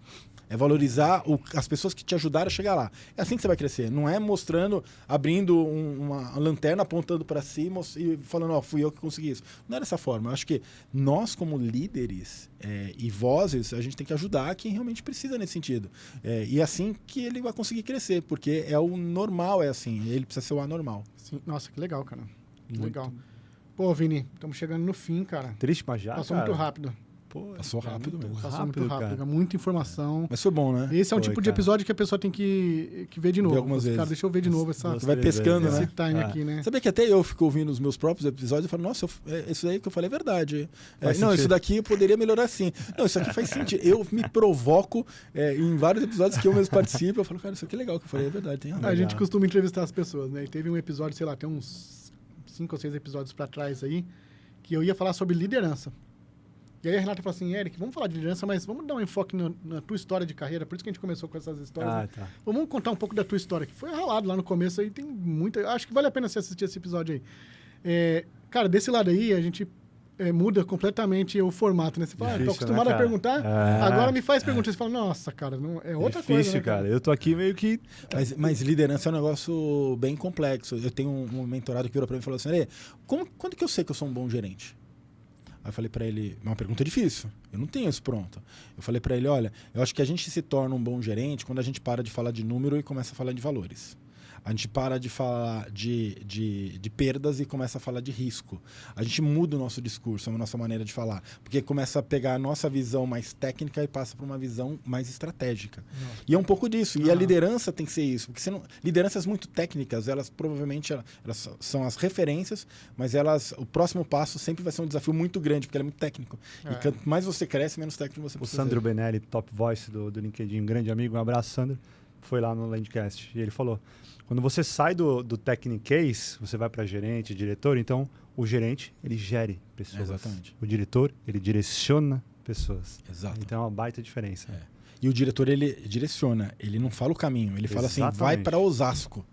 C: É valorizar as pessoas que te ajudaram a chegar lá. É assim que você vai crescer. Não é mostrando, abrindo uma lanterna, apontando para cima e falando, fui eu que consegui isso. Não é dessa forma. Eu acho que nós, como líderes e vozes, a gente tem que ajudar quem realmente precisa nesse sentido. E é assim que ele vai conseguir crescer, porque é o normal, é assim. Ele precisa ser o anormal.
A: Sim. Nossa, que legal, cara. Que
B: Muito.
A: legal. Pô, Vini, estamos chegando no fim, cara.
B: Triste, mas já,
A: Passou
B: cara.
A: muito rápido.
B: Pô,
C: Passou rápido mesmo.
A: Passou muito rápido.
B: cara.
A: Muita informação.
C: Mas foi bom, né?
A: Esse é um
B: Foi,
A: tipo de
B: cara.
A: episódio que a pessoa tem que ver de novo.
C: algumas vezes.
A: Cara, deixa eu ver de novo essa,
B: Duas,
C: Você vai
B: três
C: pescando,
B: vezes,
C: né?
A: esse time aqui, né?
C: Sabia que até eu fico ouvindo os meus próprios episódios e falo, nossa, isso aí que eu falei é verdade.
B: Faz
C: Não,
B: sentido.
C: isso daqui eu poderia melhorar assim. Não, isso aqui faz sentido. Eu me provoco em vários episódios que eu mesmo participo. Eu falo, cara, isso aqui é legal que eu falei, é verdade, tem razão.
A: A gente costuma entrevistar as pessoas, né? E teve um episódio, sei lá, tem uns 5 ou 6 episódios pra trás aí, que eu ia falar sobre liderança. E aí a Renata falou assim, Eric, vamos falar de liderança, mas vamos dar um enfoque na tua história de carreira. Por isso que a gente começou com essas histórias. né?
B: Tá.
A: Vamos contar um pouco da tua história, que foi ralado lá no começo aí, tem muita... Acho que vale a pena você assistir esse episódio aí. Cara, desse lado aí, a gente muda completamente o formato, né? Você fala, tô
B: Difícil,
A: acostumado
B: né,
A: a
B: cara?
A: perguntar, agora me faz perguntar. Você fala, nossa, cara, não, é outra coisa,
B: Difícil,
A: né,
B: cara. Eu tô aqui meio que...
C: Mas liderança é um negócio bem complexo. Eu tenho um mentorado que virou pra mim e falou assim, Ale, quando que eu sei que eu sou um bom gerente? Aí eu falei pra ele, uma pergunta difícil, eu não tenho isso pronto. Eu falei pra ele, olha, eu acho que a gente se torna um bom gerente quando a gente para de falar de número e começa a falar de valores. A gente para de falar de perdas e começa a falar de risco. A gente muda o nosso discurso, a nossa maneira de falar. Porque começa a pegar a nossa visão mais técnica e passa para uma visão mais estratégica. Nossa. E é um pouco disso. E a liderança tem que ser isso. Porque lideranças muito técnicas, elas provavelmente elas são as referências, mas o próximo passo sempre vai ser um desafio muito grande, porque ele é muito técnico. E quanto mais você cresce, menos técnico você precisa.
B: O Sandro Benelli, top voice do LinkedIn, um grande amigo, um abraço, Sandro, foi lá no Landcast. E ele falou... Quando você sai do technical case, você vai para gerente, diretor, então o gerente, ele gere pessoas.
C: Exatamente.
B: O diretor, ele direciona pessoas.
C: Exato.
B: Então é uma baita diferença.
C: E o diretor, ele direciona, ele não fala o caminho, ele fala assim, vai para Osasco.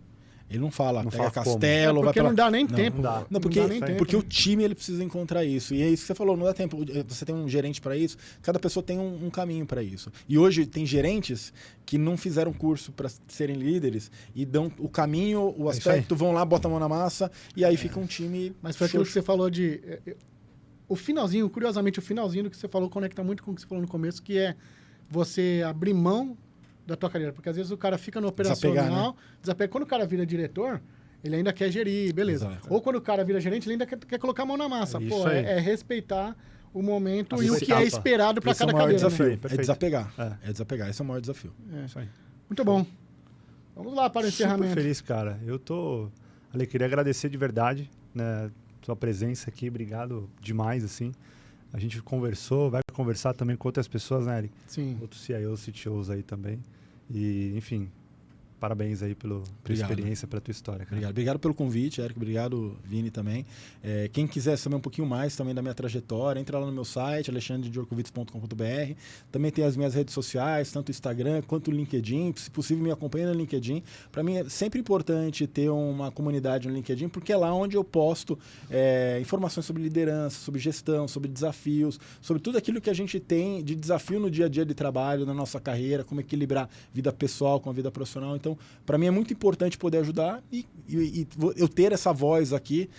C: Ele não fala, pega Castelo, vai
A: porque
C: pra...
A: não dá nem tempo.
B: Não dá.
C: Não, porque,
A: não dá nem tempo,
C: porque
A: né?
C: o time ele precisa encontrar isso. E é isso que você falou, não dá tempo. Você tem um gerente para isso, cada pessoa tem um caminho para isso. E hoje tem gerentes que não fizeram curso para serem líderes e dão o caminho, o aspecto, vão lá, botam a mão na massa e aí fica um time...
A: Mas foi aquilo que você falou de... O finalzinho, curiosamente, o finalzinho do que você falou conecta muito com o que você falou no começo, que é você abrir mão da tua carreira. Porque às vezes o cara fica no operacional, desapega. Quando o cara vira diretor, ele ainda quer gerir, beleza.
C: Exato.
A: Ou quando o cara vira gerente, ele ainda quer colocar a mão na massa.
B: Isso
A: Pô,
B: aí.
A: é respeitar o momento
B: A
A: e o
B: sua
A: que é
B: etapa.
A: esperado para
C: Esse é
A: cada
C: o maior
A: cadeira.
C: desafio,
A: Né?
B: Perfeito.
C: é desapegar.
B: É.
C: É desapegar, esse é o maior desafio.
B: Isso aí.
A: Muito bom. Vamos lá para o encerramento.
B: Super feliz, cara. Ale, queria agradecer de verdade, né, sua presença aqui. Obrigado demais, assim. A gente conversou, vai conversar também com outras pessoas, né, Eric?
A: Sim.
B: Outros CIOs, CTOs aí também. E, enfim, parabéns aí pela experiência, pela tua história, cara.
C: Obrigado pelo convite, Eric. Obrigado, Vini, também. Quem quiser saber um pouquinho mais também da minha trajetória, entra lá no meu site, alexandredjorkovits.com.br. Também tem as minhas redes sociais, tanto o Instagram quanto o LinkedIn. Se possível, me acompanhe no LinkedIn. Para mim é sempre importante ter uma comunidade no LinkedIn, porque é lá onde eu posto informações sobre liderança, sobre gestão, sobre desafios, sobre tudo aquilo que a gente tem de desafio no dia a dia de trabalho, na nossa carreira, como equilibrar vida pessoal com a vida profissional. Então, para mim é muito importante poder ajudar e eu ter essa voz aqui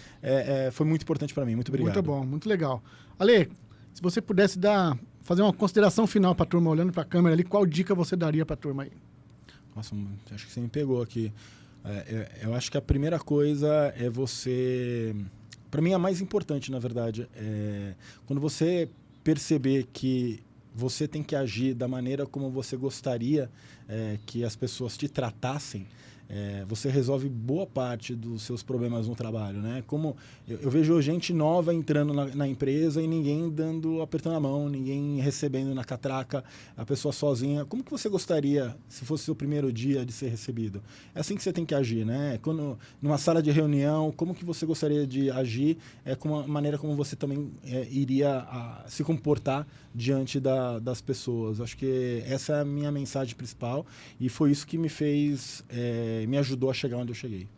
C: foi muito importante para mim. Muito obrigado.
A: Muito bom, muito legal. Ale, se você pudesse fazer uma consideração final para a turma, olhando para a câmera ali, qual dica você daria para a turma aí?
C: Nossa, acho que você me pegou aqui. Eu acho que a primeira coisa é você para mim, a mais importante, na verdade, é quando você perceber que você tem que agir da maneira como você gostaria que as pessoas te tratassem, você resolve boa parte dos seus problemas no trabalho, né? Como eu vejo gente nova entrando na empresa e ninguém apertando a mão, ninguém recebendo na catraca, a pessoa sozinha. Como que você gostaria, se fosse o seu primeiro dia, de ser recebido? É assim que você tem que agir, né? Numa sala de reunião, como que você gostaria de agir? Com a maneira como você também iria se comportar diante das pessoas. Acho que essa é a minha mensagem principal e foi isso que me fez... me ajudou a chegar onde eu cheguei.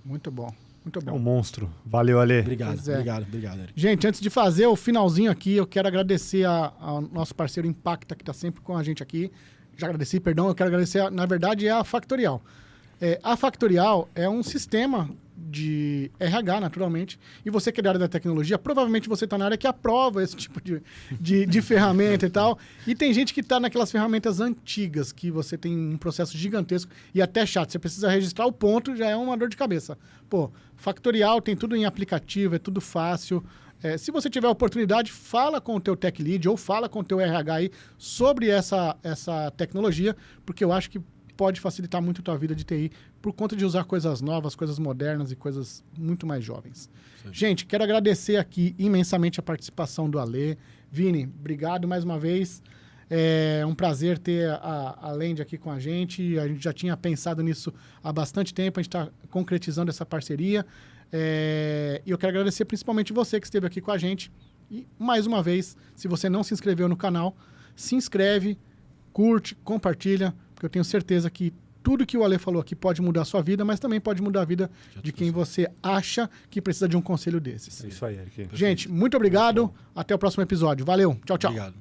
A: Muito bom, muito bom.
B: É um monstro. Valeu, Ale.
C: Obrigado, Eric.
A: Gente, antes de fazer o finalzinho aqui, eu quero agradecer ao nosso parceiro Impacta, que está sempre com a gente aqui. Já agradeci, perdão, eu quero agradecer, na verdade, a Factorial. A Factorial é um sistema de RH, naturalmente, e você que é da área da tecnologia, provavelmente você está na área que aprova esse tipo de ferramenta e tal, e tem gente que está naquelas ferramentas antigas, que você tem um processo gigantesco e até chato, você precisa registrar o ponto, já é uma dor de cabeça. Pô, Factorial tem tudo em aplicativo, é tudo fácil. Se você tiver a oportunidade, fala com o teu tech lead ou fala com o teu RH aí sobre essa tecnologia, porque eu acho que pode facilitar muito a tua vida de TI por conta de usar coisas novas, coisas modernas e coisas muito mais jovens. Sim. Gente, quero agradecer aqui imensamente a participação do Ale. Vini, obrigado mais uma vez. É um prazer ter a Lend aqui com a gente. A gente já tinha pensado nisso há bastante tempo, a gente está concretizando essa parceria. E eu quero agradecer principalmente você que esteve aqui com a gente. E, mais uma vez, se você não se inscreveu no canal, se inscreve, curte, compartilha, porque eu tenho certeza que tudo que o Ale falou aqui pode mudar a sua vida, mas também pode mudar a vida de quem você acha que precisa de um conselho desses.
B: É isso aí, Eric.
A: Gente, muito obrigado. Até o próximo episódio. Valeu. Tchau, tchau.
C: Obrigado.